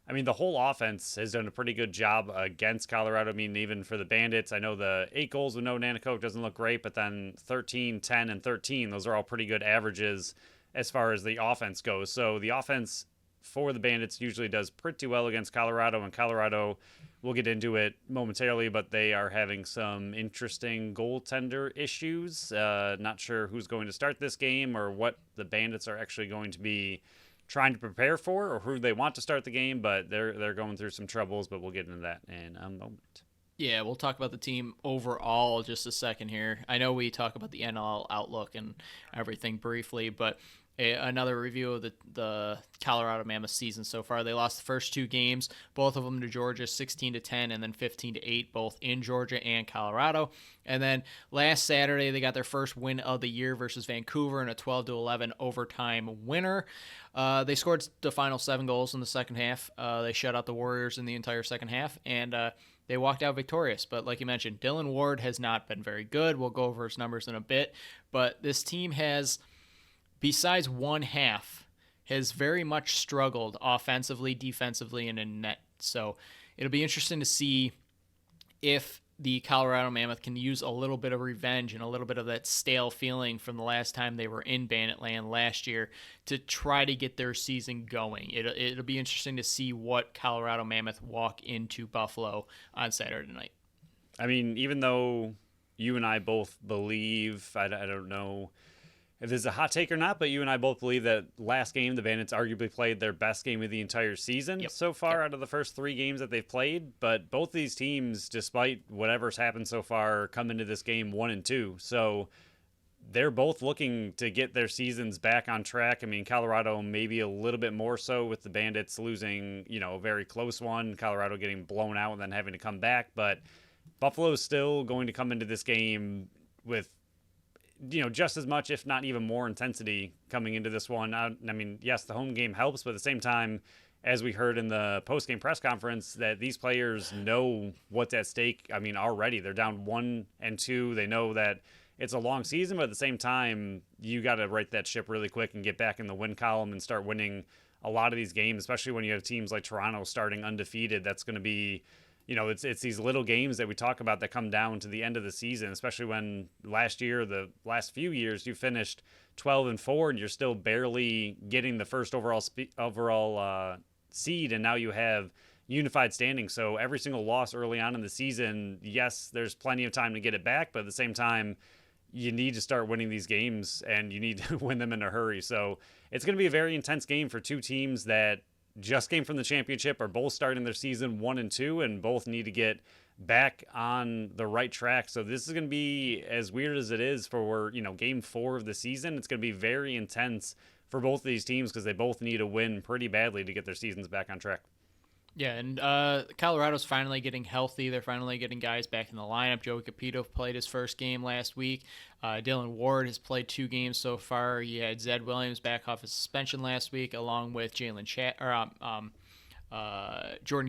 I mean, the whole offense has done a pretty good job against Colorado. I mean, even for the Bandits, I know the 8 goals with no Anakoke doesn't look great, but then 13, 10, and 13, those are all pretty good averages as far as the offense goes. So the offense for the Bandits usually does pretty well against Colorado, and Colorado, we'll get into it momentarily, but they are having some interesting goaltender issues. Not sure who's going to start this game or what the Bandits are actually going to be trying to prepare for or who they want to start the game, but they're going through some troubles, but we'll get into that in a moment. Yeah, we'll talk about the team overall just a second here. I know we talk about the NL outlook and everything briefly, but another review of the Colorado Mammoth season so far. They lost the first 2 games, both of them to Georgia, 16-10 and then 15-8, both in Georgia and Colorado. And then last Saturday, they got their first win of the year versus Vancouver in a 12-11 overtime winner. They scored the final 7 goals in the second half. They shut out the Warriors in the entire second half, and they walked out victorious. But like you mentioned, Dylan Ward has not been very good. We'll go over his numbers in a bit. But this team has, besides one half, has very much struggled offensively, defensively, and in net. So it'll be interesting to see if the Colorado Mammoth can use a little bit of revenge and a little bit of that stale feeling from the last time they were in Bandit Land last year to try to get their season going. It'll be interesting to see what Colorado Mammoth walk into Buffalo on Saturday night. I mean, even though you and I both believe, I don't know, if this is a hot take or not, but you and I both believe that last game, the Bandits arguably played their best game of the entire season so far out of the first 3 games that they've played. But both these teams, despite whatever's happened so far, come into this game 1-2. So they're both looking to get their seasons back on track. I mean, Colorado maybe a little bit more so with the Bandits losing, a very close one, Colorado getting blown out and then having to come back. But Buffalo's still going to come into this game with just as much, if not even more intensity coming into this one. I mean, yes, the home game helps, but at the same time, as we heard in the post-game press conference, that these players know what's at stake. I mean, already they're down 1-2. They know that it's a long season, but at the same time, you got to right that ship really quick and get back in the win column and start winning a lot of these games, especially when you have teams like Toronto starting undefeated. That's going to be it's these little games that we talk about that come down to the end of the season, especially when the last few years, you finished 12-4 and you're still barely getting the first overall seed, and now you have unified standing. So every single loss early on in the season, yes, there's plenty of time to get it back, but at the same time, you need to start winning these games and you need to win them in a hurry. So it's going to be a very intense game for two teams that just came from the championship, are both starting their season 1-2, and both need to get back on the right track. So this is going to be, as weird as it is for, game 4 of the season, it's going to be very intense for both of these teams because they both need a win pretty badly to get their seasons back on track. Yeah, and Colorado's finally getting healthy. They're finally getting guys back in the lineup. Joey Capito played his first game last week. Dylan Ward has played 2 games so far. You had Zed Williams back off his suspension last week, along with Jordan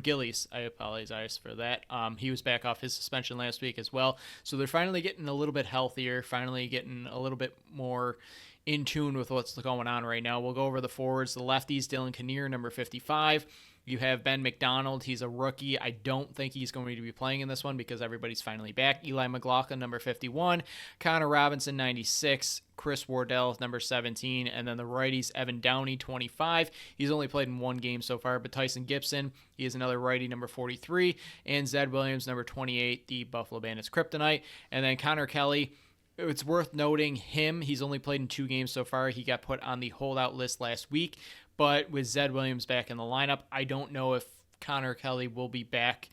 Gillies. I apologize for that. He was back off his suspension last week as well. So they're finally getting a little bit healthier, finally getting a little bit more in tune with what's going on right now. We'll go over the forwards. The lefties, Dylan Kinnear, number 55. You have Ben McDonald. He's a rookie. I don't think he's going to be playing in this one because everybody's finally back. Eli McLaughlin, number 51. Connor Robinson, 96. Chris Wardell, number 17. And then the righties, Evan Downey, 25. He's only played in 1 game so far. But Tyson Gibson, he is another righty, number 43. And Zed Williams, number 28, the Buffalo Bandits kryptonite. And then Connor Kelly, it's worth noting him. He's only played in 2 games so far. He got put on the holdout list last week. But with Zed Williams back in the lineup, I don't know if Connor Kelly will be back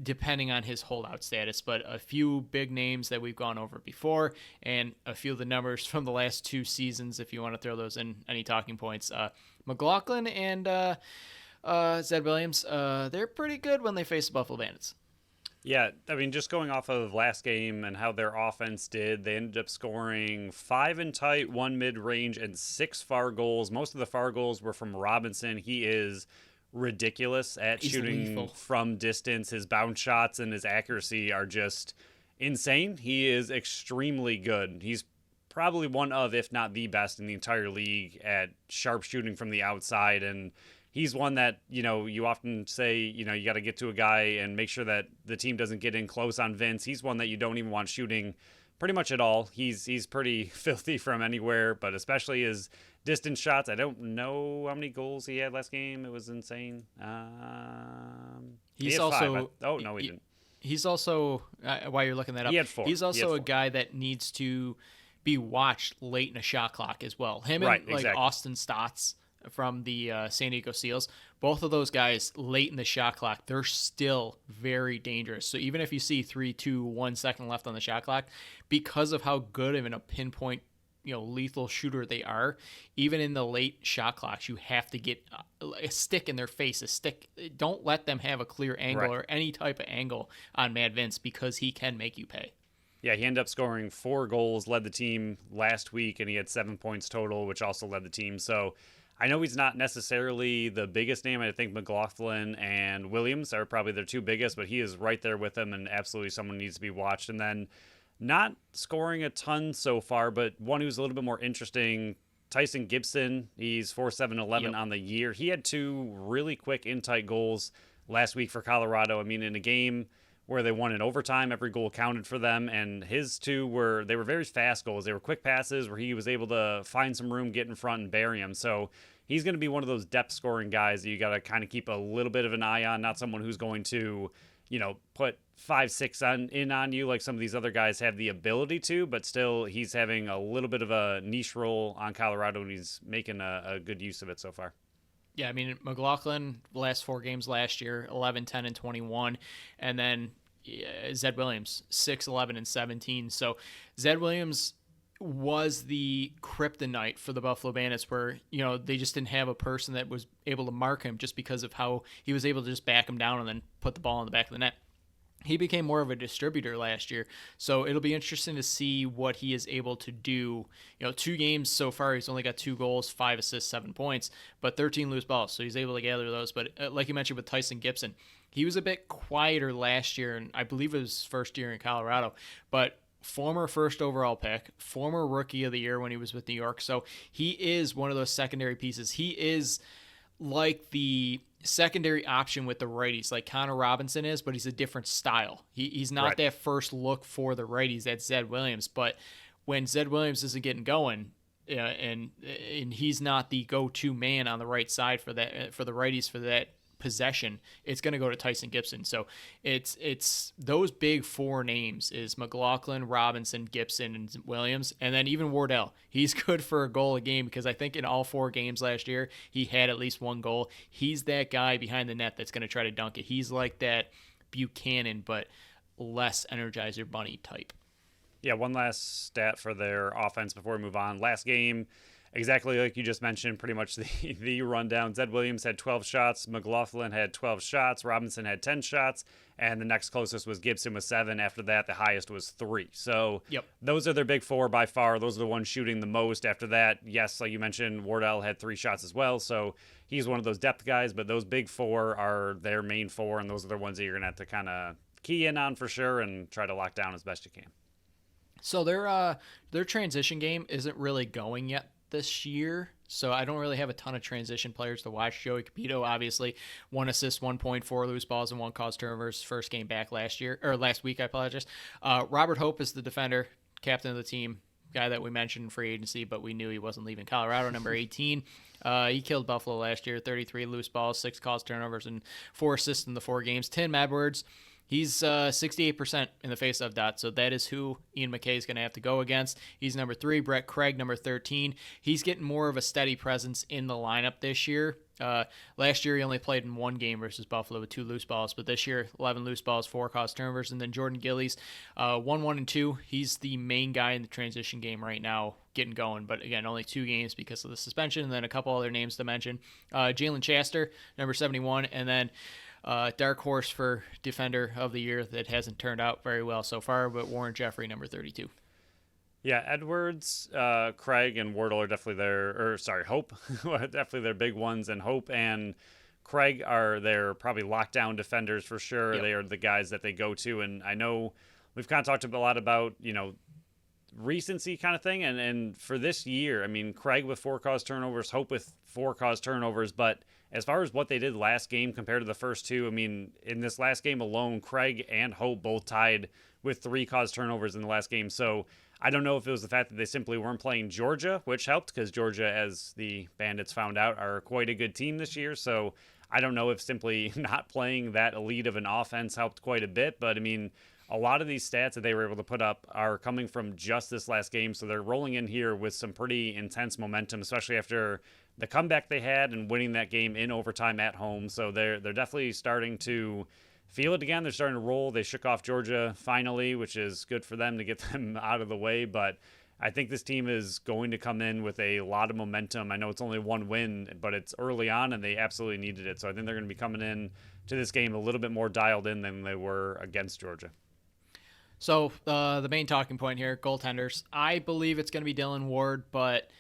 depending on his holdout status. But a few big names that we've gone over before and a few of the numbers from the last 2 seasons, if you want to throw those in any talking points. McLaughlin and Zed Williams, they're pretty good when they face the Buffalo Bandits. Yeah, I mean, just going off of last game and how their offense did, they ended up scoring 5 in tight, 1 mid-range, and 6 far goals. Most of the far goals were from Robinson. He is ridiculous at shooting lethal from distance. His bounce shots and his accuracy are just insane. He is extremely good. He's probably one of, if not the best in the entire league at sharp shooting from the outside, and he's one that, you often say, you got to get to a guy and make sure that the team doesn't get in close on Vince. He's one that you don't even want shooting pretty much at all. He's pretty filthy from anywhere, but especially his distance shots. I don't know how many goals he had last game. It was insane. He's also... He didn't. He's also, while you're looking that up, he had 4. He's also a guy that needs to be watched late in a shot clock as well. Him and exactly. Austin Stotts from the San Diego Seals, both of those guys late in the shot clock, they're still very dangerous. So even if you see 3, 2, 1 second left on the shot clock, because of how good of a pinpoint, lethal shooter they are, even in the late shot clocks, you have to get a stick in their face, Don't let them have a clear angle or any type of angle on Mad Vince because he can make you pay. Yeah, he ended up scoring 4 goals, led the team last week, and he had 7 points total, which also led the team. So I know he's not necessarily the biggest name. I think McLaughlin and Williams are probably their 2 biggest, but he is right there with them and absolutely someone needs to be watched. And then not scoring a ton so far, but one who's a little bit more interesting, Tyson Gibson. He's 4-7-11 on the year. He had 2 really quick in-tight goals last week for Colorado. I mean, in a game where they won in overtime, every goal counted for them, and his 2 were very fast goals. They were quick passes where he was able to find some room, get in front, and bury him. So he's going to be one of those depth scoring guys that you got to kind of keep a little bit of an eye on, not someone who's going to, put 5-6 on you like some of these other guys have the ability to, but still he's having a little bit of a niche role on Colorado, and he's making a good use of it so far. Yeah, I mean, McLaughlin, last 4 games last year, 11, 10, and 21. And then Zed Williams, 6, 11, and 17. So Zed Williams was the kryptonite for the Buffalo Bandits, where, they just didn't have a person that was able to mark him just because of how he was able to just back him down and then put the ball in the back of the net. He became more of a distributor last year, so it'll be interesting to see what he is able to do. 2 games so far, he's only got 2 goals, 5 assists, 7 points, but 13 loose balls, so he's able to gather those. But like you mentioned with Tyson Gibson, he was a bit quieter last year, and I believe it was his first year in Colorado, but former first overall pick, former rookie of the year when he was with New York, so he is one of those secondary pieces. He is like the secondary option with the righties, like Connor Robinson is, but he's a different style. He's not Right. that first look for the righties. That's Zed Williams. But when Zed Williams isn't getting going, and he's not the go-to man on the right side for that, for the righties for that possession, it's going to go to Tyson Gibson. So it's those big 4 names is McLaughlin, Robinson, Gibson, and Williams, and then even Wardell. He's good for a goal a game, because I think in all 4 games last year he had at least 1 goal. He's that guy behind the net that's going to try to dunk it. He's like that Buchanan, but less Energizer Bunny type. Yeah, one last stat for their offense before we move on. Last game, exactly like you just mentioned, pretty much the rundown. Zed Williams had 12 shots. McLaughlin had 12 shots. Robinson had 10 shots. And the next closest was Gibson with 7. After that, the highest was 3. So Those are their big 4 by far. Those are the ones shooting the most. After that, yes, like you mentioned, Wardell had 3 shots as well. So he's one of those depth guys. But those big 4 are their main 4. And those are the ones that you're going to have to kind of key in on for sure and try to lock down as best you can. So their transition game isn't really going yet this year, so I don't really have a ton of transition players to watch. Joey Capito, obviously, 1 assist, 1.4 loose balls, and 1 caused turnovers. First game back last week. I apologize. Robert Hope is the defender, captain of the team, guy that we mentioned in free agency, but we knew he wasn't leaving Colorado. Number 18. He killed Buffalo last year. 33 loose balls, 6 caused turnovers, and 4 assists in the 4 games. Tim Edwards. He's 68% in the faceoff dot, so that is who Ian McKay is going to have to go against. He's number 3. Brett Craig, number 13. He's getting more of a steady presence in the lineup this year. Last year, he only played in 1 game versus Buffalo with 2 loose balls, but this year, 11 loose balls, 4 caused turnovers. And then Jordan Gillies, 1, 1, and 2. He's the main guy in the transition game right now, getting going. But again, only 2 games because of the suspension, and then a couple other names to mention. Jalen Chaster, number 71, and then dark horse for defender of the year that hasn't turned out very well so far, but Warren Jeffrey, number 32. Yeah, Edwards, Craig, and Wardle are definitely Hope, definitely their big ones, and Hope and Craig are their probably lockdown defenders for sure. Yep. They are the guys that they go to, and I know we've kind of talked a lot about, recency kind of thing, and for this year, I mean, Craig with 4 caused turnovers, Hope with 4 caused turnovers, but as far as what they did last game compared to the first 2, I mean, in this last game alone, Craig and Hope both tied with 3 caused turnovers in the last game. So I don't know if it was the fact that they simply weren't playing Georgia, which helped because Georgia, as the Bandits found out, are quite a good team this year. So I don't know if simply not playing that elite of an offense helped quite a bit. But, I mean, a lot of these stats that they were able to put up are coming from just this last game. So they're rolling in here with some pretty intense momentum, especially after the comeback they had and winning that game in overtime at home. So they're definitely starting to feel it again. They're starting to roll. They shook off Georgia finally, which is good for them to get them out of the way. But I think this team is going to come in with a lot of momentum. I know it's only 1 win, but it's early on, and they absolutely needed it. So I think they're going to be coming in to this game a little bit more dialed in than they were against Georgia. So the main talking point here, goaltenders. I believe it's going to be Dylan Ward, but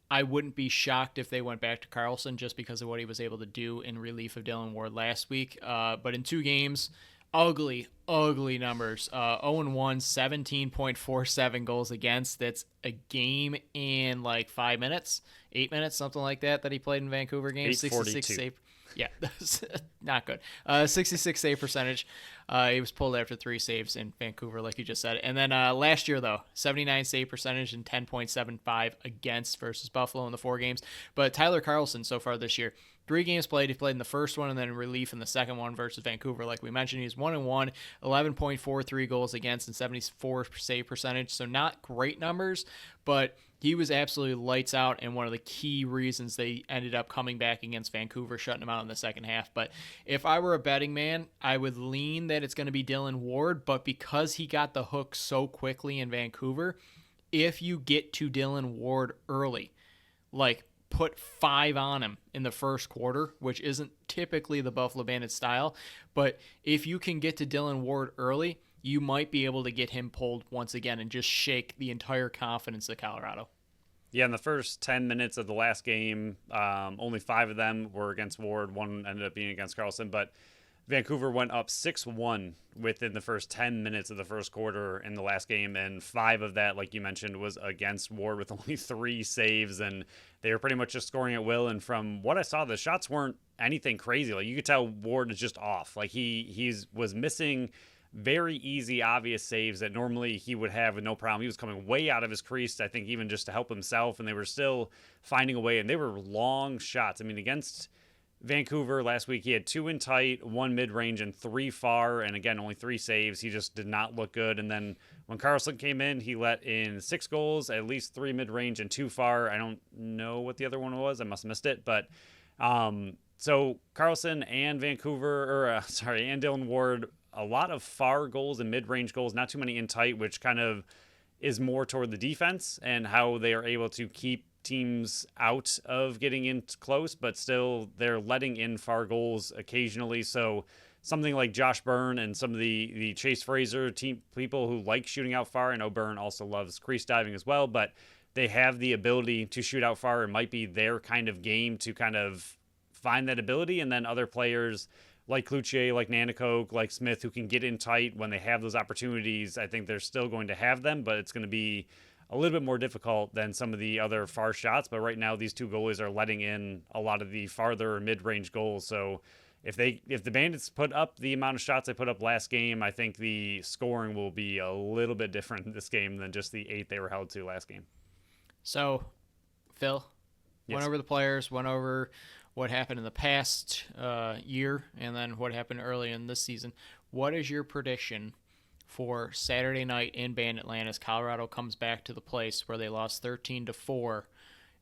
I wouldn't be shocked if they went back to Carlson just because of what he was able to do in relief of Dylan Ward last week. But in 2 games, ugly numbers. 0-1, 17.47 goals against. That's a game in like 5 minutes, 8 minutes, something like that he played in Vancouver game. 8:42. 66 save. Yeah, that's not good. 66 save percentage. He was pulled after 3 saves in Vancouver, like you just said. And then last year, though, 79 save percentage and 10.75 against versus Buffalo in the 4 games. But Tyler Carlson so far this year, 3 games played. He played in the first one and then relief in the second one versus Vancouver. Like we mentioned, he's 1-1, 11.43 goals against and 74 save percentage. So not great numbers, but he was absolutely lights out and one of the key reasons they ended up coming back against Vancouver, shutting them out in the second half. But if I were a betting man, I would lean that it's going to be Dylan Ward. But because he got the hook so quickly in Vancouver, if you get to Dylan Ward early, like put 5 on him in the first quarter, which isn't typically the Buffalo Bandits style, but if you can get to Dylan Ward early, you might be able to get him pulled once again and just shake the entire confidence of Colorado. Yeah, in the first 10 minutes of the last game, only 5 of them were against Ward. 1 ended up being against Carlson, but Vancouver went up 6-1 within the first 10 minutes of the first quarter in the last game, and 5 of that, like you mentioned, was against Ward with only 3 saves, and they were pretty much just scoring at will. And from what I saw, the shots weren't anything crazy. Like you could tell Ward is just off. Like he was missing very easy, obvious saves that normally he would have with no problem. He was coming way out of his crease, I think, even just to help himself, and they were still finding a way, and they were long shots. I mean, against Vancouver last week, he had 2 in tight, 1 mid-range, and 3 far, and again, only 3 saves. He just did not look good. And then when Carlson came in, he let in 6 goals, at least 3 mid-range and 2 far. I don't know what the other one was. I must have missed it. But so Carlson and and Dylan Ward, a lot of far goals and mid-range goals, not too many in tight, which kind of is more toward the defense and how they are able to keep teams out of getting in close, but still they're letting in far goals occasionally. So something like Josh Byrne and some of the Chase Fraser team people who like shooting out far. I know Byrne also loves crease diving as well, but they have the ability to shoot out far. It might be their kind of game to kind of find that ability. And then other players like Cloutier, like Nanticoke, like Smith, who can get in tight when they have those opportunities, I think they're still going to have them, but it's going to be a little bit more difficult than some of the other far shots. But right now, these 2 goalies are letting in a lot of the farther mid-range goals. So if the Bandits put up the amount of shots they put up last game, I think the scoring will be a little bit different in this game than just the 8 they were held to last game. So, Phil, Yes. went over the players, went over what happened in the past year, and then what happened early in this season. What is your prediction for Saturday night in Banditland as Colorado comes back to the place where they lost 13-4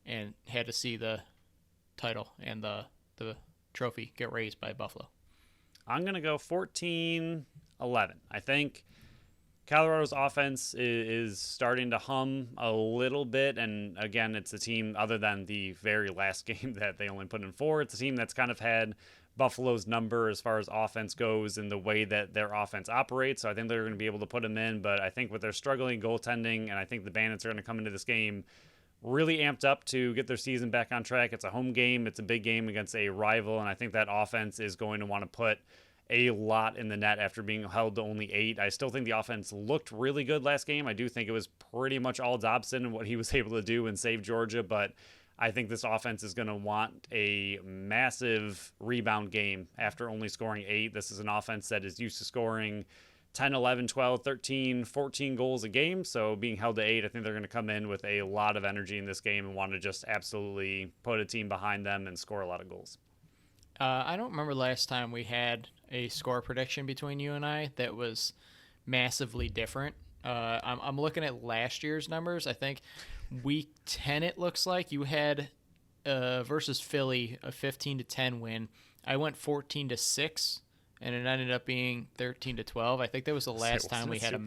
and had to see the title and the trophy get raised by Buffalo? I'm going to go 14-11. I think Colorado's offense is starting to hum a little bit, and again, it's a team, other than the very last game that they only put in 4, it's a team that's kind of had Buffalo's number as far as offense goes and the way that their offense operates, so I think they're going to be able to put them in. But I think with their struggling goaltending, and I think the Bandits are going to come into this game really amped up to get their season back on track. It's a home game, it's a big game against a rival, and I think that offense is going to want to put a lot in the net after being held to only 8. I still think the offense looked really good last game. I do think it was pretty much all Dobson and what he was able to do and save Georgia, but I think this offense is going to want a massive rebound game after only scoring 8. This is an offense that is used to scoring 10, 11, 12, 13, 14 goals a game, so being held to 8, I think they're going to come in with a lot of energy in this game and want to just absolutely put a team behind them and score a lot of goals. I don't remember last time we had a score prediction between you and I that was massively different. I'm looking at last year's numbers. I think week 10, it looks like you had versus Philly a 15-10 win. I went 14-6, and it ended up being 13-12. I think that was the last time we had a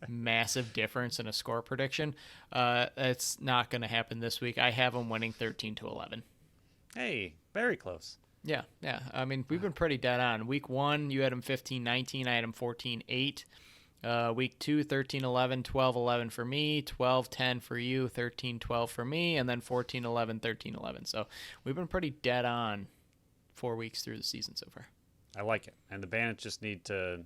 massive difference in a score prediction. It's not going to happen this week. I have them winning 13-11. Hey, very close. Yeah. I mean, we've been pretty dead on. Week 1, you had them 15-19. I had them 14-8. Week 2, 13-11, 12-11 for me, 12-10 for you, 13-12 for me, and then 14-11, 13-11. So we've been pretty dead on 4 weeks through the season so far. I like it. And the Bandits just need to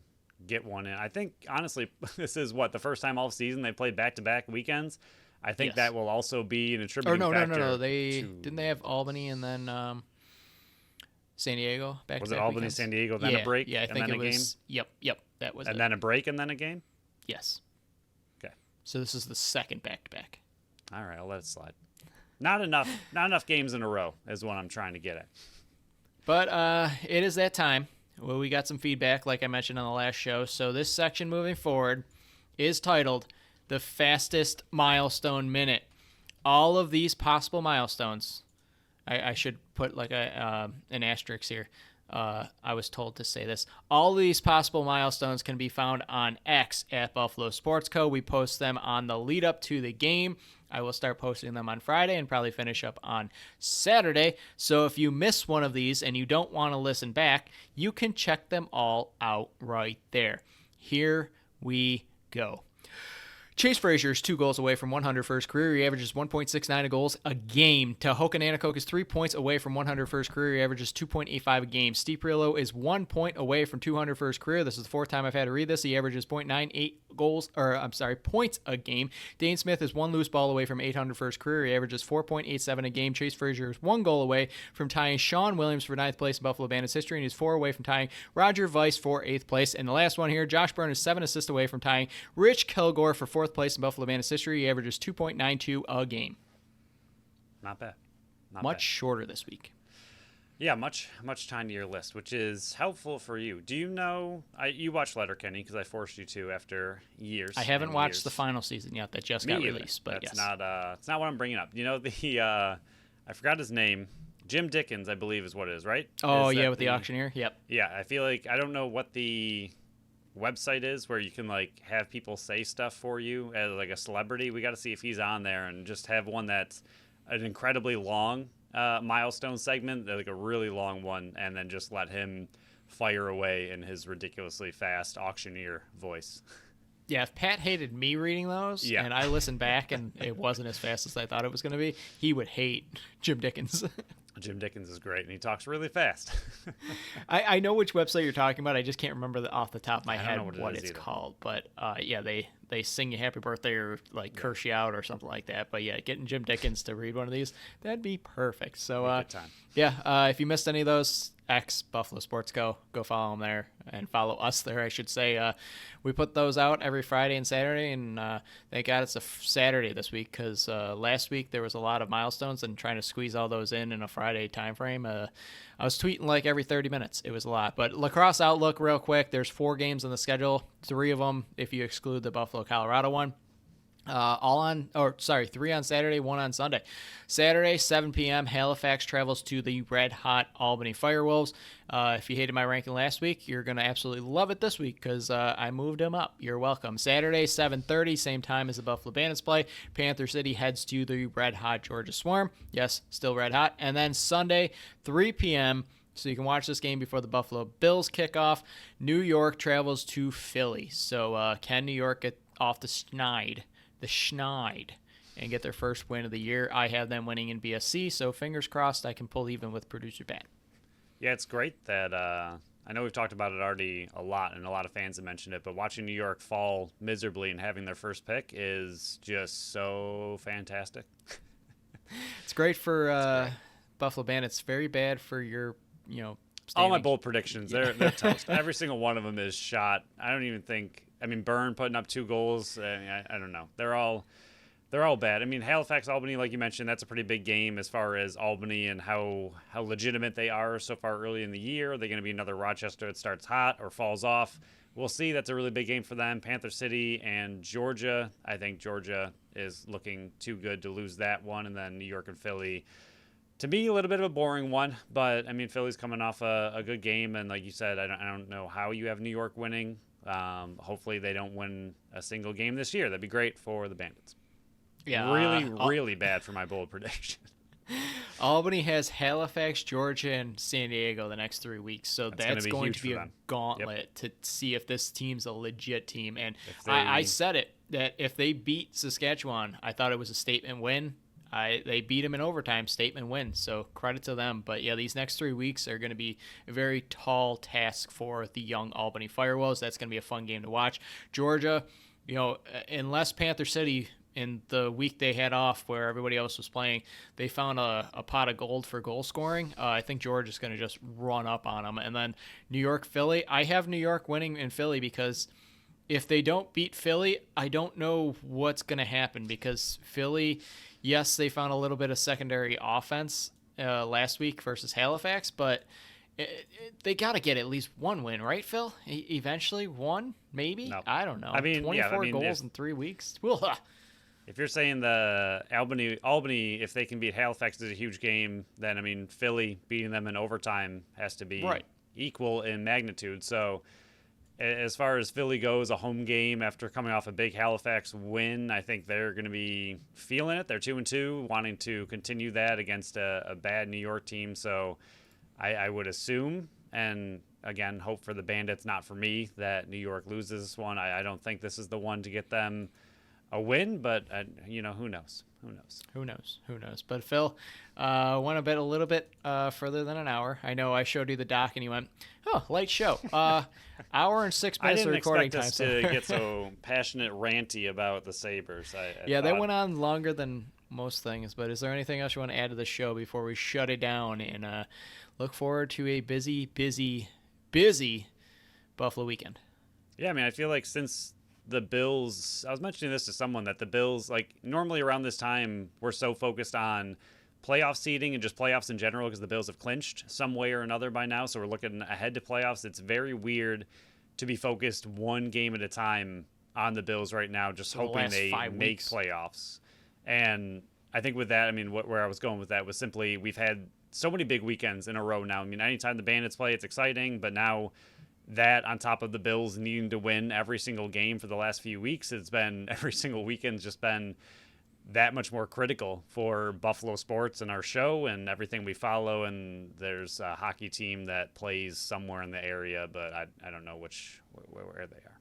get one in. I think, honestly, this is the first time all season they played back-to-back weekends. I think that will also be an attributing factor. No. Didn't they have Albany and then San Diego back. Was it Albany, weekends. San Diego, then yeah, a break, Yeah, I and think then it a was. game? Yep, that was it. And then a break, and then a game? Yes. Okay. So this is the second back-to-back. All right, I'll let it slide. Not enough games in a row is what I'm trying to get at. But it is that time. Well, we got some feedback, like I mentioned on the last show. So this section moving forward is titled The Fastest Milestone Minute. All of these possible milestones, I should put like an asterisk here. I was told to say this. All of these possible milestones can be found on X at Buffalo Sports Co. We post them on the lead up to the game. I will start posting them on Friday and probably finish up on Saturday. So if you miss one of these and you don't want to listen back, you can check them all out right there. Here we go. Chase Frazier is 2 goals away from 100 for his career. He averages 1.69 goals a game. Tehoka Nanticoke is 3 points away from 100 for his career. He averages 2.85 a game. Steve Perillo is 1 point away from 200 for his career. This is the fourth time I've had to read this. He averages .98 points a game. Dane Smith is 1 loose ball away from 800 for his career. He averages 4.87 a game. Chase Frazier is 1 goal away from tying Sean Williams for 9th place in Buffalo Bandits history, and he's 4 away from tying Roger Weiss for 8th place. And the last one here, Josh Byrne is 7 assists away from tying Rich Kilgore for 4th place in Buffalo Bandits history. He averages 2.92 a game. Not bad. Much shorter this week. Yeah, much tinier list, which is helpful for you. Do you know? You watch Letterkenny because I forced you to after years. I haven't and watched years. the final season yet that just Me got either. released, but That's yes. it's not what I'm bringing up. You know I forgot his name. Jim Dickens, I believe, is what it is, right? Oh Is yeah, that with the auctioneer. Yep. Yeah, I feel like I don't know what the website is where you can like have people say stuff for you as like a celebrity. We got to see if he's on there and just have one that's an incredibly long milestone segment, like a really long one, and then just let him fire away in his ridiculously fast auctioneer voice. Yeah, if Pat hated me reading those, and I listened back and it wasn't as fast as I thought it was going to be, he would hate Jim Dickens. Jim Dickens is great, and he talks really fast. I know which website you're talking about. I just can't remember off the top of my head what it's either. called. But yeah, they sing you happy birthday or like curse you out or something like that. But yeah, getting Jim Dickens to read one of these, that'd be perfect. So good time. Yeah, if you missed any of those, X Buffalo Sports go follow them there and follow us there, I should say. We put those out every Friday and Saturday, and thank God it's a Saturday this week because last week there was a lot of milestones and trying to squeeze all those in a Friday time frame. I was tweeting like every 30 minutes. It was a lot. But lacrosse outlook real quick. There's 4 games on the schedule, 3 of them if you exclude the Buffalo Colorado one. 3 on Saturday, 1 on Sunday. Saturday, 7 p.m., Halifax travels to the red-hot Albany Firewolves. If you hated my ranking last week, you're going to absolutely love it this week because I moved him up. You're welcome. Saturday, 7:30, same time as the Buffalo Bandits play. Panther City heads to the red-hot Georgia Swarm. Yes, still red-hot. And then Sunday, 3 p.m., so you can watch this game before the Buffalo Bills kick off. New York travels to Philly. So can New York get off the schneid, and get their first win of the year? I have them winning in BSC, so fingers crossed I can pull even with producer Pat. Yeah, it's great that I know we've talked about it already a lot, and a lot of fans have mentioned it, but watching New York fall miserably and having their first pick is just so fantastic. It's great for Buffalo Bandits. Very bad for your, standings. All my bold predictions, they're toast. Every single one of them is shot. I don't even think. I mean, Byrne putting up 2 goals. I don't know. They're all bad. I mean, Halifax, Albany, like you mentioned, that's a pretty big game as far as Albany and how legitimate they are so far early in the year. Are they going to be another Rochester that starts hot or falls off? We'll see. That's a really big game for them. Panther City and Georgia. I think Georgia is looking too good to lose that one. And then New York and Philly, to be a little bit of a boring one. But, I mean, Philly's coming off a good game. And like you said, I don't know how you have New York winning. Hopefully they don't win a single game this year. That'd be great for the Bandits. Yeah, really bad for my bold prediction. Albany has Halifax, Georgia, and San Diego the next 3 weeks, so that's going to be a gauntlet to see if this team's a legit team. And I said it, that if they beat Saskatchewan, I thought it was a statement win. They beat them in overtime, statement win, so credit to them. But yeah, these next 3 weeks are going to be a very tall task for the young Albany Firewolves. That's going to be a fun game to watch. Georgia, unless Panther City in the week they had off where everybody else was playing, they found a pot of gold for goal scoring. I think George is going to just run up on them. And then New York, Philly. I have New York winning in Philly because if they don't beat Philly, I don't know what's going to happen because Philly, yes, they found a little bit of secondary offense last week versus Halifax, but they got to get at least one win, right, Phil? Eventually, one, maybe? No. I don't know. I mean, 24 goals in 3 weeks? If you're saying the Albany, if they can beat Halifax is a huge game, then, I mean, Philly beating them in overtime has to be equal in magnitude. So as far as Philly goes, a home game after coming off a big Halifax win, I think they're going to be feeling it. They're 2-2, wanting to continue that against a bad New York team. So I would assume, and again, hope for the Bandits, not for me, that New York loses this one. I don't think this is the one to get them a win, but who knows? Who knows? But Phil, went a little bit further than an hour. I know I showed you the doc, and you went, "Oh, light show." Hour and 6 minutes of recording time. I didn't expect us to get so passionate, ranty about the Sabres. They went on longer than most things. But is there anything else you want to add to the show before we shut it down and look forward to a busy Buffalo weekend? Yeah, I mean, I feel like since the Bills, I was mentioning this to someone, that the Bills, like, normally around this time, we're so focused on playoff seeding and just playoffs in general because the Bills have clinched some way or another by now. So we're looking ahead to playoffs. It's very weird to be focused one game at a time on the Bills right now, just hoping they make playoffs. And I think with that, I mean, where I was going with that was simply we've had so many big weekends in a row now. I mean, anytime the Bandits play, it's exciting, but now that on top of the Bills needing to win every single game for the last few weeks, it's been every single weekend's just been that much more critical for Buffalo sports and our show and everything we follow. And there's a hockey team that plays somewhere in the area, but I don't know where they are.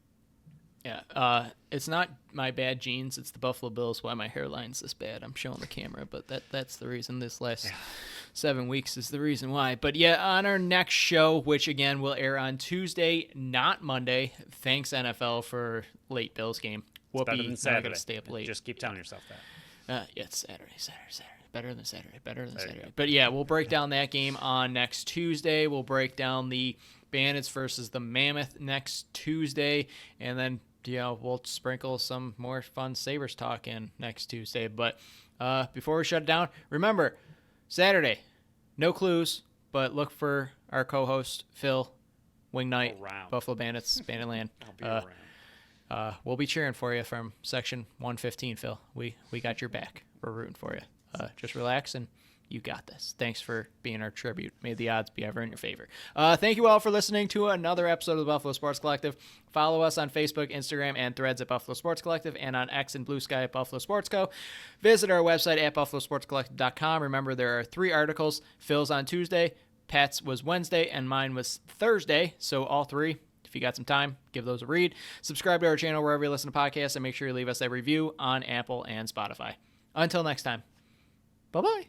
Yeah, it's not my bad genes. It's the Buffalo Bills. Why my hairline's this bad. I'm showing the camera, but that's the reason. This last 7 weeks is the reason why. But yeah, on our next show, which again will air on Tuesday, not Monday. Thanks NFL for late Bills game. It's better than Saturday. I gotta stay up late. Just keep telling yourself that. Yeah, it's Saturday. Better than Saturday. But yeah, we'll break down that game on next Tuesday. We'll break down the Bandits versus the Mammoth next Tuesday, and then we'll sprinkle some more fun Sabres talk in next Tuesday. But before we shut it down, remember, Saturday, no clues, but look for our co-host, Phil, Wing Night, Buffalo Bandits, Banditland. I'll be around. We'll be cheering for you from Section 115, Phil. We got your back. We're rooting for you. Just relax and you got this. Thanks for being our tribute. May the odds be ever in your favor. Thank you all for listening to another episode of the Buffalo Sports Collective. Follow us on Facebook, Instagram, and Threads at Buffalo Sports Collective, and on X and Blue Sky at Buffalo Sports Co. Visit our website at buffalosportscollective.com. Remember, there are 3 articles. Phil's on Tuesday, Pat's was Wednesday, and mine was Thursday. So all 3, if you got some time, give those a read. Subscribe to our channel wherever you listen to podcasts, and make sure you leave us a review on Apple and Spotify. Until next time, bye-bye.